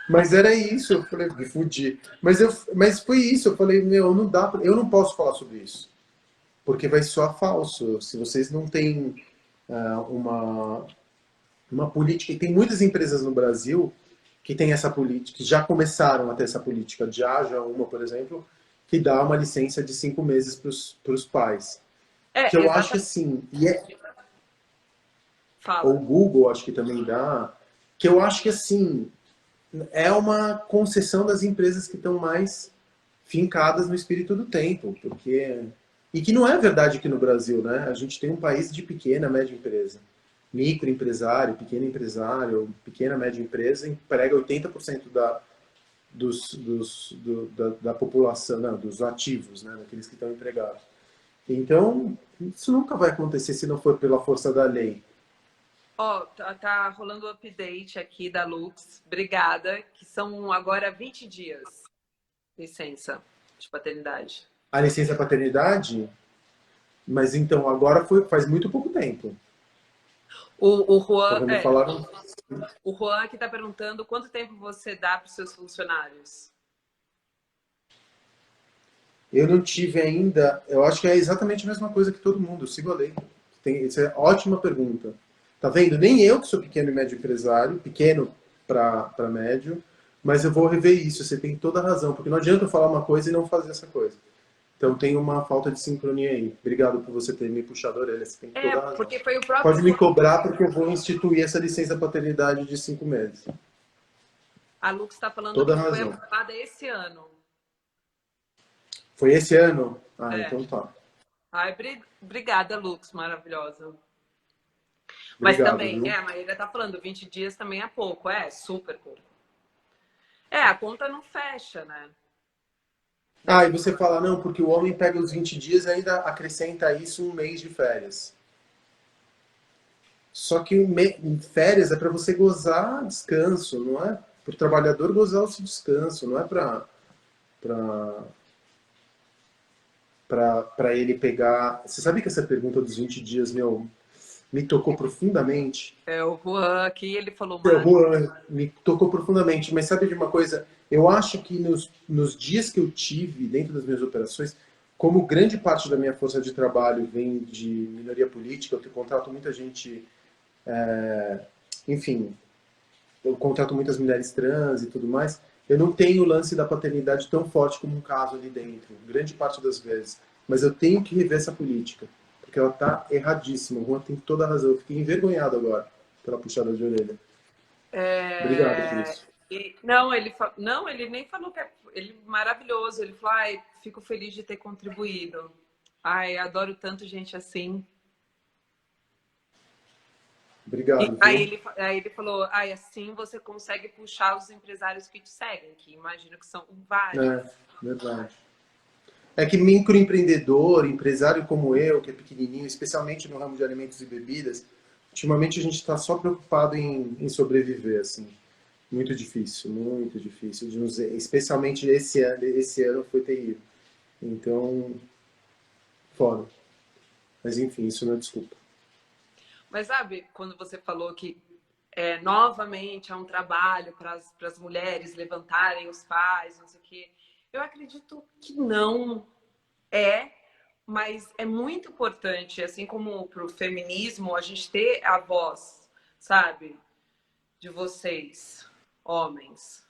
Mas era isso, eu falei, me fudi. Mas foi isso, eu falei, meu, não dá, eu não posso falar sobre isso. Porque vai soar falso. Se vocês não têm uma política, e tem muitas empresas no Brasil que têm essa política, que já começaram a ter essa política, de Haja uma, por exemplo, que dá uma licença de 5 meses para os pais. Que eu acho que Exatamente. assim, ou o Fala. Google acho que também dá, que eu acho que assim, é uma concessão das empresas que estão mais fincadas no espírito do tempo, porque e que não é verdade aqui no Brasil, né? A gente tem um país de pequena, média empresa. Microempresário, pequeno empresário, pequena, média empresa emprega 80% da população, não, dos ativos, né? Daqueles que estão empregados. Então, isso nunca vai acontecer se não for pela força da lei. Ó, tá rolando o update aqui da Lux. Obrigada. Que são agora 20 dias. Licença de paternidade. A licença paternidade, mas então agora faz muito pouco tempo. O Juan, Porque me falaram. o Juan aqui tá perguntando quanto tempo você dá para os seus funcionários. Eu não tive ainda. Eu acho que é exatamente a mesma coisa que todo mundo. Eu sigo a lei. Isso é ótima pergunta. Tá vendo? Nem eu, que sou pequeno e médio empresário, pequeno para médio, mas eu vou rever isso. Você tem toda a razão, porque não adianta eu falar uma coisa e não fazer essa coisa. Então tem uma falta de sincronia aí. Obrigado por você ter me puxado a orelha. Você tem toda a razão. Porque foi o próprio Pode me Juan. cobrar, porque eu vou instituir essa licença paternidade de 5 meses. A Lux está falando Toda que a foi razão. aprovada esse ano. Foi esse ano? Ah, É. então tá. Ai, obrigada, Lux, maravilhosa. Mas Obrigado, também, viu? a Maíra tá falando, 20 dias também é pouco, super pouco. É, a conta não fecha, né? Ah, Nessa e você fala, não, porque o homem pega os 20 dias e ainda acrescenta a isso um mês de férias. Só que férias é para você gozar descanso, não é para o trabalhador gozar o seu descanso, não é para ele pegar. Você sabe que essa pergunta dos 20 dias, meu, me tocou profundamente? é, o Juan aqui, ele falou, Meu, mano, Juan, me tocou profundamente, mas sabe de uma coisa? Eu acho que nos dias que eu tive dentro das minhas operações, como grande parte da minha força de trabalho vem de minoria política, eu contrato muita gente, enfim, eu contrato muitas mulheres trans e tudo mais, eu não tenho o lance da paternidade tão forte como um caso ali dentro, grande parte das vezes. Mas eu tenho que rever essa política, porque ela está erradíssima. O Juan tem toda a razão. Eu fiquei envergonhado agora pela puxada de orelha. Obrigado por é, isso. não, não, ele nem falou que é ele maravilhoso. Ele falou, ai, fico feliz de ter contribuído. Ai, adoro tanto gente assim. E Obrigado, viu? aí ele falou, ai, assim você consegue puxar os empresários que te seguem, que imagino que são vários. É, verdade. É que microempreendedor, empresário como eu, que é pequenininho, especialmente no ramo de alimentos e bebidas, ultimamente a gente está só preocupado em sobreviver, assim. Muito difícil, muito difícil. Especialmente esse ano foi terrível. Então, foda. Mas enfim, isso não é desculpa. Mas sabe, quando você falou que novamente é um trabalho para as mulheres levantarem os pais, não sei o quê, eu acredito que não é, mas é muito importante, assim como para o feminismo, a gente ter a voz, sabe, de vocês, homens.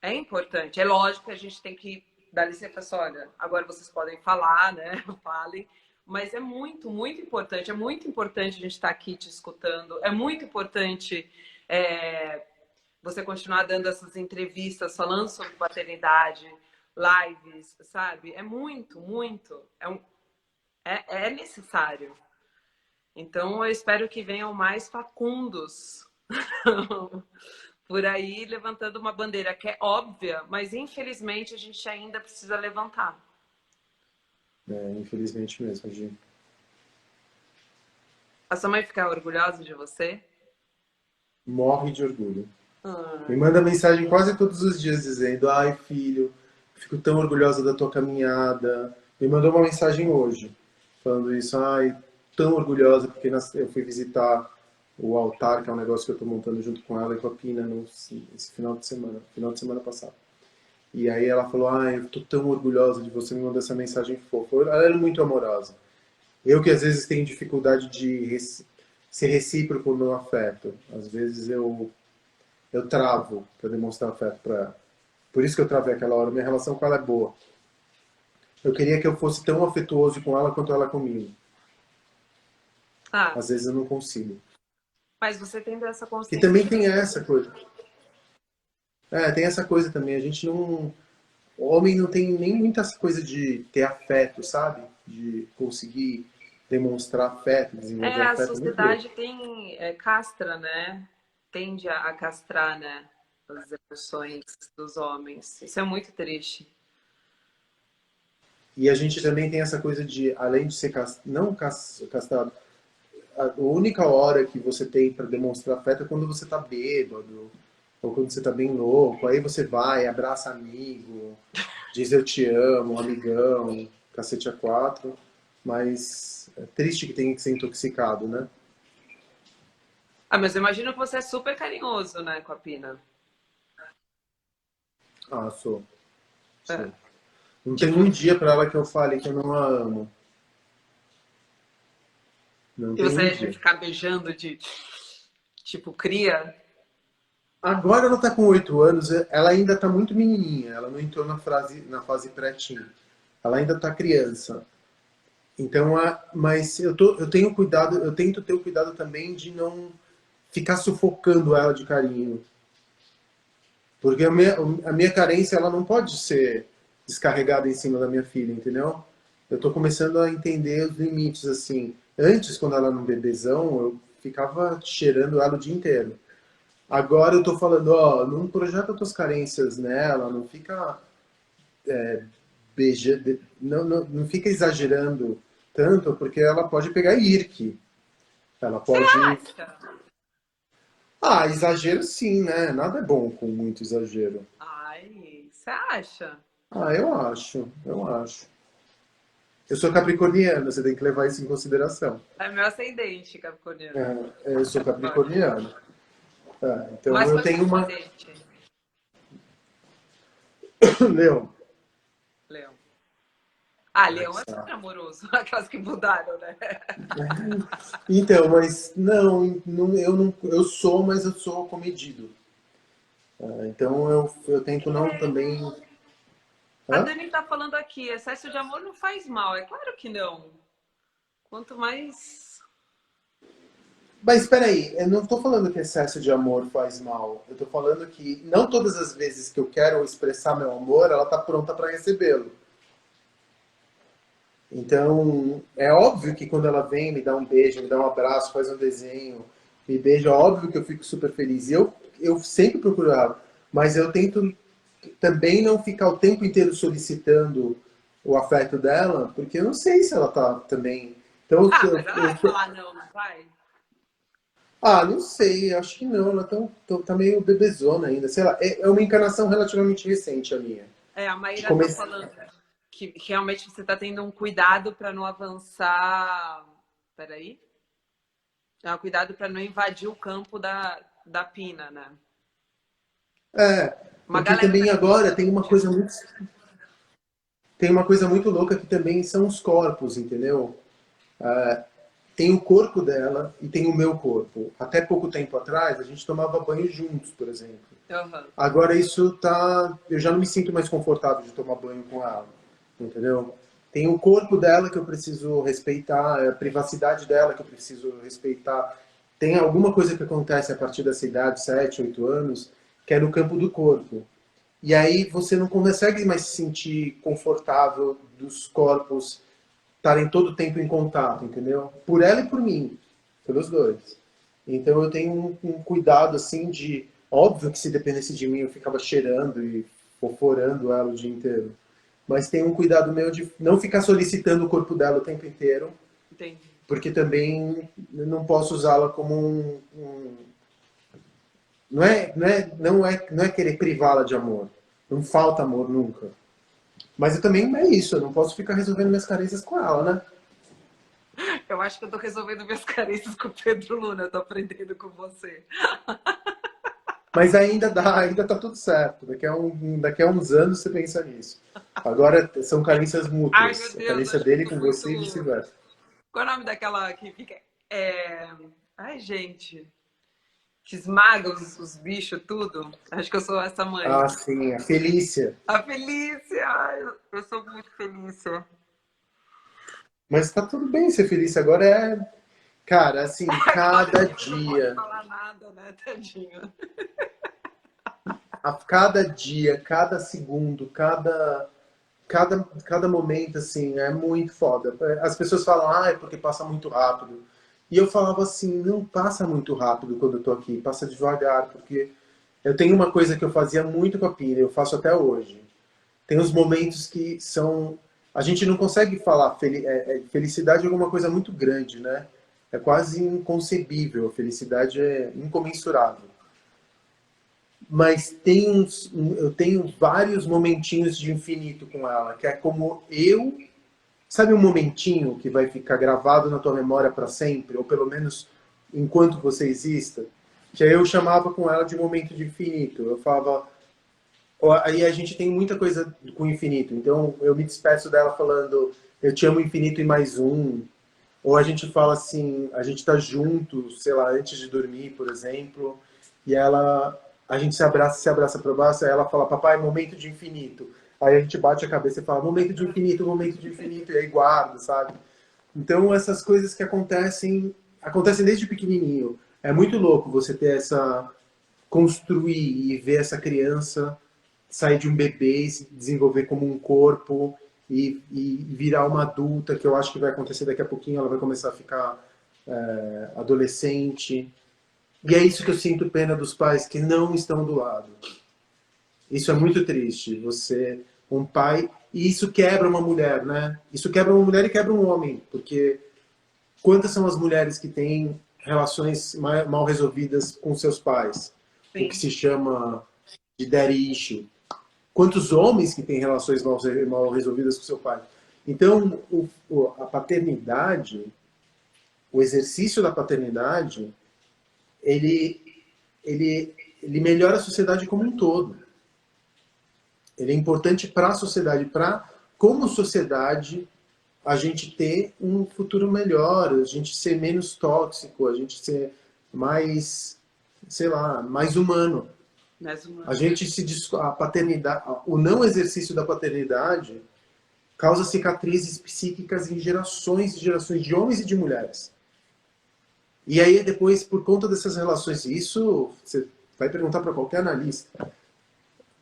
É importante. É lógico que a gente tem que dar licença, assim, olha, agora vocês podem falar, né? Falem. Mas é muito, muito importante. É muito importante a gente estar aqui te escutando. É muito importante você continuar dando essas entrevistas falando sobre paternidade, lives, sabe? É muito, muito. É necessário. Então, eu espero que venham mais facundos por aí levantando uma bandeira que é óbvia, mas infelizmente a gente ainda precisa levantar. É, infelizmente mesmo, Gi. A sua mãe ficar orgulhosa de você? Morre de orgulho. Me Ai, manda mensagem quase todos os dias dizendo: ai, filho, fico tão orgulhosa da tua caminhada. Me mandou uma mensagem hoje falando isso. Ai, tão orgulhosa porque eu fui visitar o altar, que é um negócio que eu estou montando junto com ela e com a Pina esse final de semana passado. E aí ela falou: ai, eu tô tão orgulhosa de você, me mandar essa mensagem fofa. Ela era muito amorosa. Eu que às vezes tenho dificuldade de ser recíproco no afeto. Às vezes eu travo para demonstrar afeto para ela. Por isso que eu travei aquela hora. Minha relação com ela é boa. Eu queria que eu fosse tão afetuoso com ela quanto ela comigo. ah, Às vezes eu não consigo. mas você tendo essa E consciência. também tem essa coisa. É, tem essa coisa também. A gente não. O homem não tem nem muita coisa de ter afeto, sabe? De conseguir demonstrar afeto, desenvolver A afeto. É muito louco. sociedade tem castra, né? Tende a castrar, né? As emoções dos homens. Isso é muito triste. E a gente também tem essa coisa de, além de ser não castrado, a única hora que você tem para demonstrar afeto é quando você tá bêbado, ou quando você tá bem louco. Aí você vai, abraça amigo, diz eu te amo, amigão, cacete a quatro. Mas é triste que tem que ser intoxicado, né? Ah, mas eu imagino que você é super carinhoso, né, com a Pina. Ah, sou. É. Sou. Não tem Tipo, um dia para ela que eu fale que eu não a amo. Não e tem você um é de dia. ficar beijando de tipo cria? Agora ela tá com 8 anos, ela ainda tá muito menininha, ela não entrou na fase pré-teen. Ela ainda tá criança. Então, mas eu tenho cuidado, eu tento ter o cuidado também de não ficar sufocando ela de carinho. Porque a minha carência ela não pode ser descarregada em cima da minha filha, entendeu? Eu tô começando a entender os limites, assim. Antes, quando ela era um bebezão, eu ficava cheirando ela o dia inteiro. Agora eu tô falando, ó, não projeta tuas carências nela, não fica não fica exagerando tanto, porque ela pode pegar IRC. Ela Você pode. acha? Ah, exagero sim, né? Nada é bom com muito exagero. Ai, você acha? Ah, eu acho, eu acho. Eu sou capricorniano, você tem que levar isso em consideração. É meu ascendente, Capricorniano. Eu sou capricorniano. Então Mas eu qual é seu tenho uma. ascendente? Leão. Leão. Ah, Ai, que Leão é super saco. amoroso. Aquelas que mudaram, né? Então, mas eu sou, mas eu sou comedido. Então eu tento não também. A Hã? Dani tá falando aqui, excesso de amor não faz mal. É claro que não. Quanto mais. Mas espera aí, eu não estou falando que excesso de amor faz mal. Eu estou falando que não todas as vezes que eu quero expressar meu amor, ela está pronta para recebê-lo. Então, é óbvio que quando ela vem, me dá um beijo, me dá um abraço, faz um desenho, me beija, é óbvio que eu fico super feliz. E eu sempre procuro ela, mas eu tento também não ficar o tempo inteiro solicitando o afeto dela, porque eu não sei se ela tá também. Então, Ah, mas ela vai falar não, não vai? não sei, acho que não, ela tá meio bebezona ainda, sei lá, é uma encarnação relativamente recente a minha. É, a De Maíra tá começar. falando que realmente você tá tendo um cuidado para não avançar. Peraí. É um cuidado para não invadir o campo da Pina, né? É, Uma porque galera tá também agora comentando. tem uma coisa muito louca que também são os corpos, entendeu? Tem o corpo dela e tem o meu corpo. Até pouco tempo atrás, a gente tomava banho juntos, por exemplo. Uhum. Agora isso tá. Eu já não me sinto mais confortável de tomar banho com ela, entendeu? Tem o corpo dela que eu preciso respeitar, a privacidade dela que eu preciso respeitar. Tem alguma coisa que acontece a partir dessa idade, 7, 8 anos, que é no campo do corpo. E aí você não consegue mais se sentir confortável dos corpos estarem todo o tempo em contato, entendeu? Por ela e por mim, pelos dois. Então eu tenho um cuidado assim de, óbvio que se dependesse de mim eu ficava cheirando e foforando ela o dia inteiro, mas tem um cuidado meu de não ficar solicitando o corpo dela o tempo inteiro, Entendi. porque também não posso usá-la como não é querer privá-la de amor. Não falta amor nunca. Mas eu também é isso, eu não posso ficar resolvendo minhas carências com ela, né? Eu acho que eu tô resolvendo minhas carências com o Pedro Luna, eu tô aprendendo com você. Mas ainda dá, ainda tá tudo certo. Daqui a uns anos você pensa nisso. Agora são carências Ai, meu mútuas. A Deus, carência acho que eu dele tô com muito. você e vice-versa. Qual é o nome daquela que fica. É... Ai, gente. Que esmaga os bichos, tudo. Acho que eu sou essa mãe. Ah, sim, a Felícia. A Felícia! Ai, eu sou muito Felícia. Mas tá tudo bem ser feliz. Agora é. Cara, assim, Agora cada a gente não pode dia, falar nada, né, tadinho? cada dia, cada segundo, cada momento, assim, é muito foda. As pessoas falam, ah, é porque passa muito rápido. E eu falava assim, não passa muito rápido quando eu tô aqui, passa devagar, porque eu tenho uma coisa que eu fazia muito com a Pina, eu faço até hoje. Tem uns momentos que são. A gente não consegue falar. Felicidade é alguma coisa muito grande, né? É quase inconcebível. A felicidade é incomensurável. Mas eu tenho vários momentinhos de infinito com ela, que é como eu. Sabe um momentinho que vai ficar gravado na tua memória para sempre, ou pelo menos enquanto você exista? Que aí eu chamava com ela de momento de infinito. Eu falava, aí a gente tem muita coisa com o infinito. Então eu me despeço dela falando, eu te amo infinito e mais um. Ou a gente fala assim, a gente tá junto, sei lá, antes de dormir, por exemplo, e a gente se abraça para baixo, aí ela fala, papai, momento de infinito. Aí a gente bate a cabeça e fala, momento de infinito, e aí guarda, sabe? Então essas coisas que acontecem desde pequenininho. É muito louco você ter construir e ver essa criança sair de um bebê e se desenvolver como um corpo e virar uma adulta, que eu acho que vai acontecer daqui a pouquinho, ela vai começar a ficar adolescente. E é isso que eu sinto pena dos pais que não estão do lado. Isso é muito triste. Você, um pai, e isso quebra uma mulher, né? Isso quebra uma mulher e quebra um homem, porque quantas são as mulheres que têm relações mal resolvidas com seus pais? O que Sim. se chama de daddy issue. Quantos homens que têm relações mal resolvidas com seu pai? Então, a paternidade, o exercício da paternidade, ele, ele melhora a sociedade como um todo. Ele é importante para a sociedade, para, como sociedade, a gente ter um futuro melhor, a gente ser menos tóxico, a gente ser mais, sei lá, mais humano. Mais A humano. gente a paternidade, o não exercício da paternidade causa cicatrizes psíquicas em gerações e gerações de homens e de mulheres. E aí depois, por conta dessas relações, isso você vai perguntar para qualquer analista,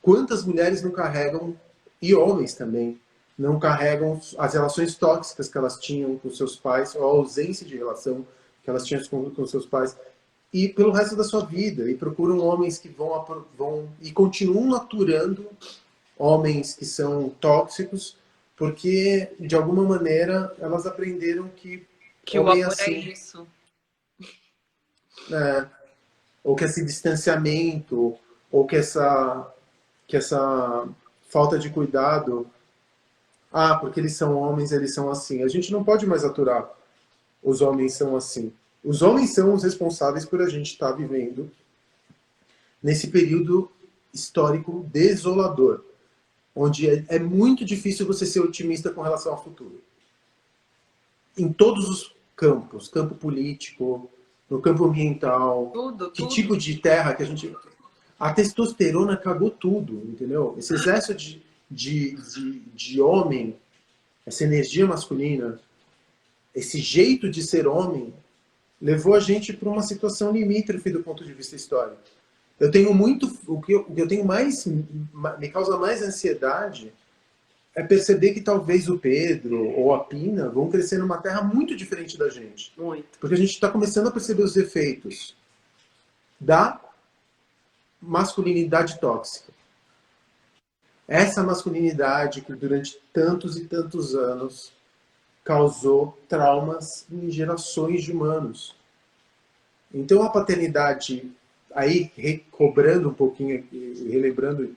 quantas mulheres não carregam, e homens também, não carregam as relações tóxicas que elas tinham com seus pais, ou a ausência de relação que elas tinham com seus pais, e pelo resto da sua vida, e procuram homens que vão e continuam aturando homens que são tóxicos, porque de alguma maneira elas aprenderam que Que o homem é amor é assim, isso. né? Ou que esse distanciamento, ou que essa falta de cuidado, porque eles são homens, eles são assim. A gente não pode mais aturar os homens são assim. Os homens são os responsáveis por a gente estar vivendo nesse período histórico desolador, onde é muito difícil você ser otimista com relação ao futuro. Em todos os campos, campo político, no campo ambiental, Tudo, que tudo. tipo de terra que a gente... A testosterona cagou tudo, entendeu? Esse excesso de homem, essa energia masculina, esse jeito de ser homem, levou a gente para uma situação limítrofe do ponto de vista histórico. Eu tenho muito... O que eu tenho mais... Me causa mais ansiedade é perceber que talvez o Pedro ou a Pina vão crescer numa terra muito diferente da gente. Muito. Porque a gente está começando a perceber os efeitos da masculinidade tóxica. Essa masculinidade que durante tantos e tantos anos causou traumas em gerações de humanos. Então a paternidade, aí recobrando um pouquinho, relembrando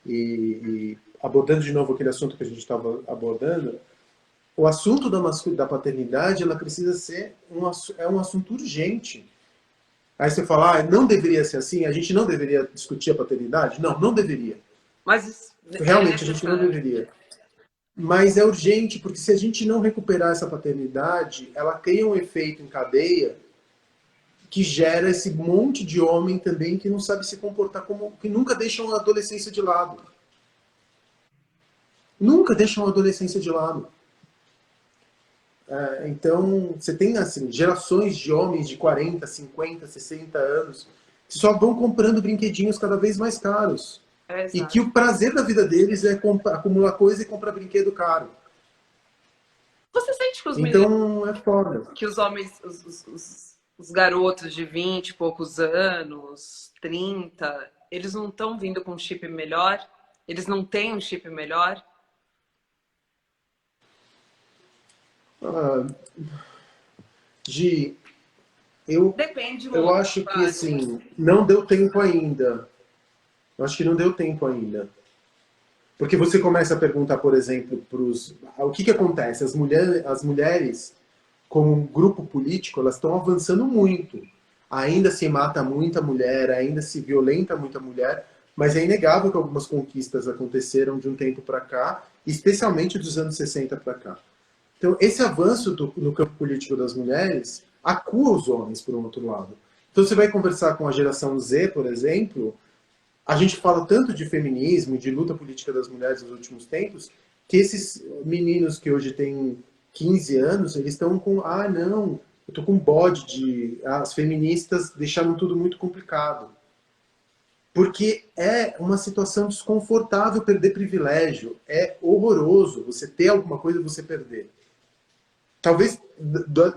e abordando de novo aquele assunto que a gente estava abordando, o assunto da paternidade, ela precisa ser um assunto urgente. Aí você fala, não deveria ser assim, a gente não deveria discutir a paternidade? Não, não deveria. Mas é Realmente, a gente não necessário. deveria. Mas é urgente, porque se a gente não recuperar essa paternidade, ela cria um efeito em cadeia que gera esse monte de homem também que não sabe se comportar como... que nunca deixam a adolescência de lado. Nunca deixam a adolescência de lado. Então, você tem assim, gerações de homens de 40, 50, 60 anos que só vão comprando brinquedinhos cada vez mais caros. E que Exato. o prazer da vida deles é acumular coisa e comprar brinquedo caro. Você sente que os meninos, Então, é foda. que os homens, os garotos de 20 e poucos anos, 30, eles não estão vindo com um chip melhor? Eles não têm um chip melhor? Ah, Gi, eu, Depende eu muito, acho que, claro. assim, não deu tempo ainda. Eu acho que não deu tempo ainda. Porque você começa a perguntar, por exemplo, o que acontece? As mulheres, como um grupo político, elas estão avançando muito. Ainda se mata muita mulher, ainda se violenta muita mulher, mas é inegável que algumas conquistas aconteceram de um tempo para cá, especialmente dos anos 60 para cá. Então, esse avanço no campo político das mulheres acua os homens, por um outro lado. Então, você vai conversar com a geração Z, por exemplo, a gente fala tanto de feminismo, de luta política das mulheres nos últimos tempos, que esses meninos que hoje têm 15 anos, eles estão com, não, eu tô com bode de... As feministas deixaram tudo muito complicado. Porque é uma situação desconfortável perder privilégio. É horroroso você ter alguma coisa e você perder. Talvez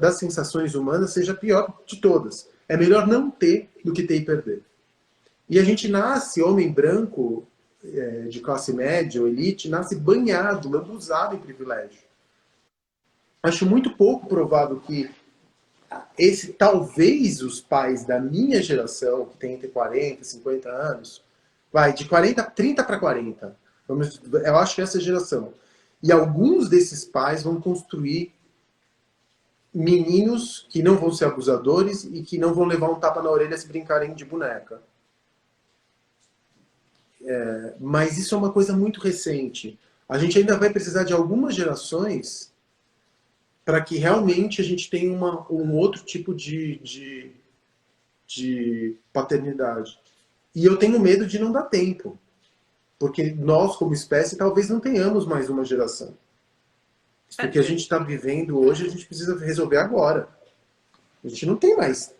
das sensações humanas seja a pior de todas. É melhor não ter do que ter e perder. E a gente nasce, homem branco, de classe média ou elite, nasce banhado, lambuzado em privilégio. Acho muito pouco provável que talvez os pais da minha geração, que tem entre 40 e 50 anos, vai de 30 para 40, eu acho que essa geração. E alguns desses pais vão construir meninos que não vão ser abusadores e que não vão levar um tapa na orelha se brincarem de boneca. Mas isso é uma coisa muito recente. A gente ainda vai precisar de algumas gerações para que realmente a gente tenha um outro tipo de paternidade. E eu tenho medo de não dar tempo. Porque nós, como espécie, talvez não tenhamos mais uma geração. O que a gente está vivendo hoje, a gente precisa resolver agora. A gente não tem mais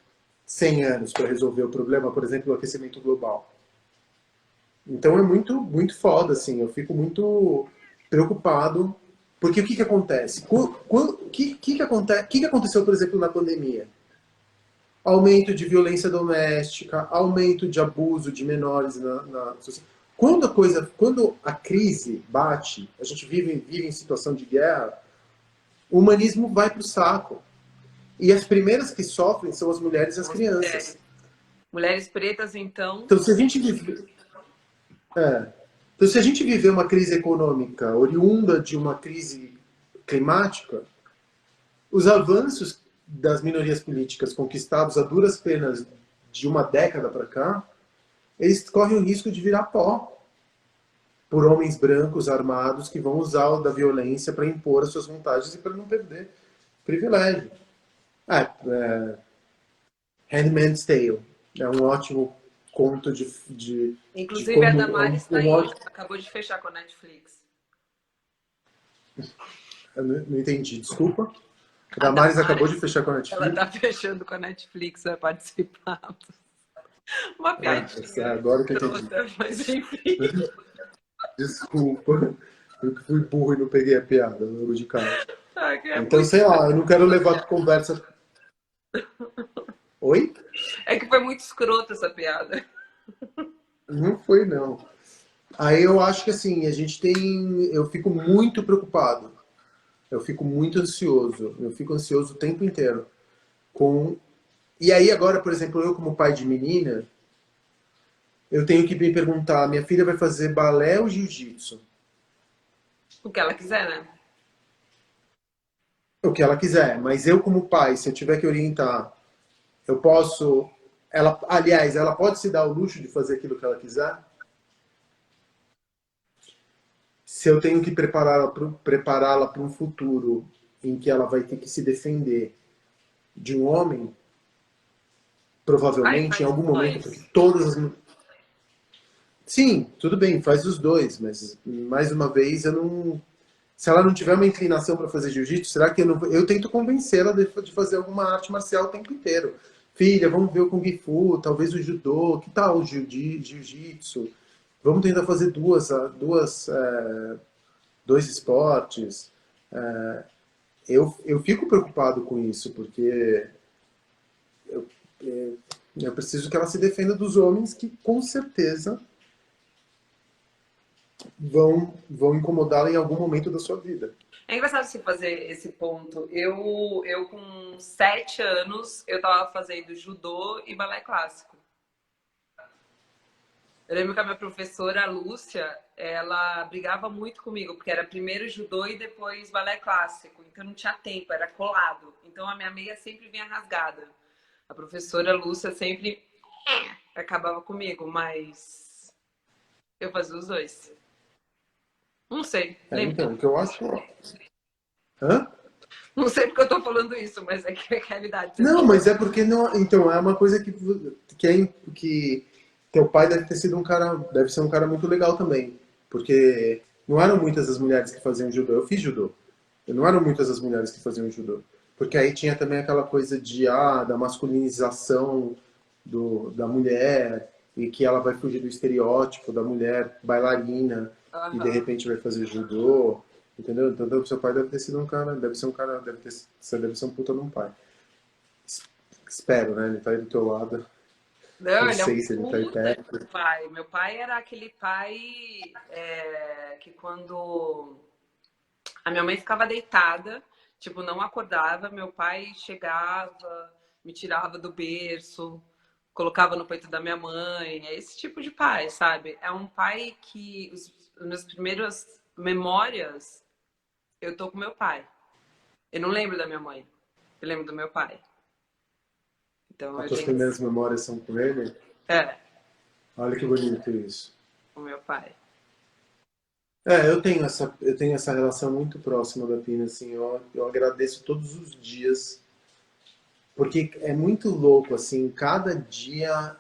100 anos para resolver o problema, por exemplo, do aquecimento global. Então é muito, muito foda, assim. Eu fico muito preocupado. Porque o que acontece? O que aconteceu, por exemplo, na pandemia? Aumento de violência doméstica, aumento de abuso de menores na sociedade. Quando a crise bate, a gente vive em situação de guerra, o humanismo vai para o saco. E as primeiras que sofrem são as mulheres e as crianças. Mulheres pretas, então. Então, se a gente então, se a gente viver uma crise econômica oriunda de uma crise climática, os avanços das minorias políticas conquistados a duras penas de uma década para cá, eles correm o risco de virar pó por homens brancos armados que vão usar da violência para impor as suas vontades e para não perder privilégio. Handmaid's Tale é um ótimo conto de Inclusive, a como Damares está aí, acabou de fechar com a Netflix. Eu não entendi, desculpa. A Damares acabou de fechar com a Netflix. Ela está fechando com a Netflix, vai participar. Uma piadinha. Agora que eu entendi. Mas enfim. Desculpa. Eu que fui burro e não peguei a piada logo de cara. Então, muito... sei lá, eu não quero levar conversa. Oi? É que foi muito escrota essa piada. Não foi, não. Aí eu acho que assim, a gente tem. Eu fico muito preocupado. Eu fico muito ansioso. Eu fico ansioso o tempo inteiro. E aí agora, por exemplo, eu como pai de menina, eu tenho que me perguntar, minha filha vai fazer balé ou jiu-jitsu? O que ela quiser, né? O que ela quiser. Mas eu como pai, se eu tiver que orientar, eu posso... Aliás, ela pode se dar o luxo de fazer aquilo que ela quiser? Se eu tenho que prepará-la para um futuro em que ela vai ter que se defender de um homem, provavelmente, em algum momento, porque todas as... Sim, tudo bem, faz os dois, mas, mais uma vez, eu não... Se ela não tiver uma inclinação para fazer jiu-jitsu, será que eu não... Eu tento convencê-la de fazer alguma arte marcial o tempo inteiro. Filha, vamos ver o Kung Fu, talvez o Judô, que tal o Jiu-Jitsu? Vamos tentar fazer dois esportes. Eu fico preocupado com isso, porque eu preciso que ela se defenda dos homens que, com certeza, vão incomodá-la em algum momento da sua vida. É engraçado você fazer esse ponto. Eu com 7 anos, eu tava fazendo judô e balé clássico. Eu lembro que a minha professora, a Lúcia, ela brigava muito comigo, porque era primeiro judô e depois balé clássico. Então não tinha tempo, era colado. Então a minha meia sempre vinha rasgada. A professora Lúcia sempre acabava comigo, mas eu fazia os dois. Não sei. Então, o que eu acho... Hã? Não sei porque eu tô falando isso, mas é que é a realidade. Não, mas é porque não. Então, é uma coisa que teu pai deve ter sido deve ser um cara muito legal também, porque não eram muitas as mulheres que faziam judô. Eu fiz judô. Não eram muitas as mulheres que faziam judô, porque aí tinha também aquela coisa da masculinização da mulher e que ela vai fugir do estereótipo da mulher bailarina e de repente vai fazer judô. Entendeu? Então, seu pai deve ter sido um cara, deve ser um puta de um pai. Espero, né? Ele tá aí do teu lado. Não, Não ele é um sei se ele tá aí puta perto. de pai. Meu pai era aquele pai que quando a minha mãe ficava deitada, tipo, não acordava, meu pai chegava, me tirava do berço, colocava no peito da minha mãe. É esse tipo de pai, sabe? É um pai que as minhas primeiras memórias eu tô com meu pai. Eu não lembro da minha mãe, eu lembro do meu pai. Então As eu tuas tenho. primeiras memórias são com ele? É, Olha que bonito isso. com meu pai. Eu tenho essa relação muito próxima da Pina, assim, eu agradeço todos os dias, porque é muito louco, assim, cada dia,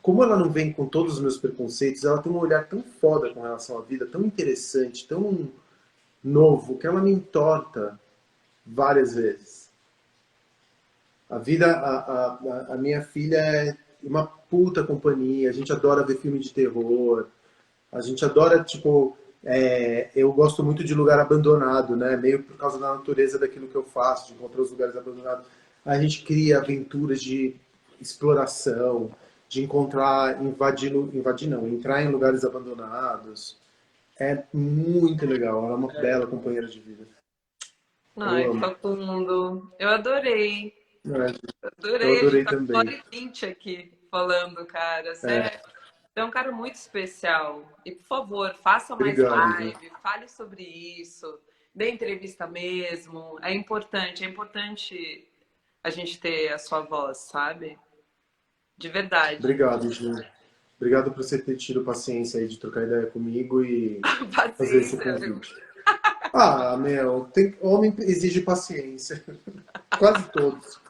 como ela não vem com todos os meus preconceitos, ela tem um olhar tão foda com relação à vida, tão interessante, tão novo, que ela me entorta várias vezes. A vida, a minha filha é uma puta companhia, a gente adora ver filme de terror, a gente adora, tipo, eu gosto muito de lugar abandonado, né? Meio por causa da natureza daquilo que eu faço, de encontrar os lugares abandonados. A gente cria aventuras de exploração, de encontrar, invadir não, entrar em lugares abandonados. É muito legal, ela é uma bela companheira de vida. Eu Ai, amo. Facundo, eu adorei. É, eu Adorei, a gente adorei tá com uma hora também. e 20 aqui falando, cara. É, Você é um cara muito especial. E, por favor, faça mais obrigado, viu? live, fale sobre isso, dê entrevista mesmo. É importante a gente ter a sua voz, sabe? De verdade. Obrigado, Ju. Obrigado por você ter tido paciência aí de trocar ideia comigo e fazer esse Paciência, viu? convite. Ah, meu, homem exige paciência. Quase todos.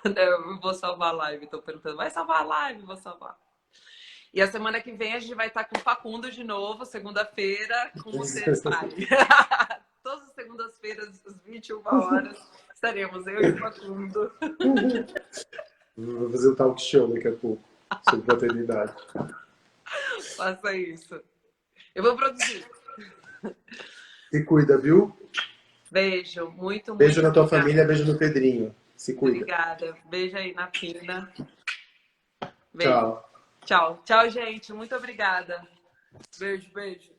Eu vou salvar a live, tô perguntando. Vai salvar a live? Vou salvar. E a semana que vem a gente vai estar com o Facundo de novo, segunda-feira, como ser pai. Todas as segundas-feiras, às 21 horas, estaremos eu e o Facundo. Vou fazer um talk show daqui a pouco sobre paternidade. Faça isso. Eu vou produzir. Se cuida, viu? Beijo, muito, Beijo muito na tua obrigada. família, beijo no Pedrinho. Se cuida. Obrigada. Beijo aí na Pina. Beijo. Tchau. Tchau. Tchau, gente. Muito obrigada. Beijo, beijo.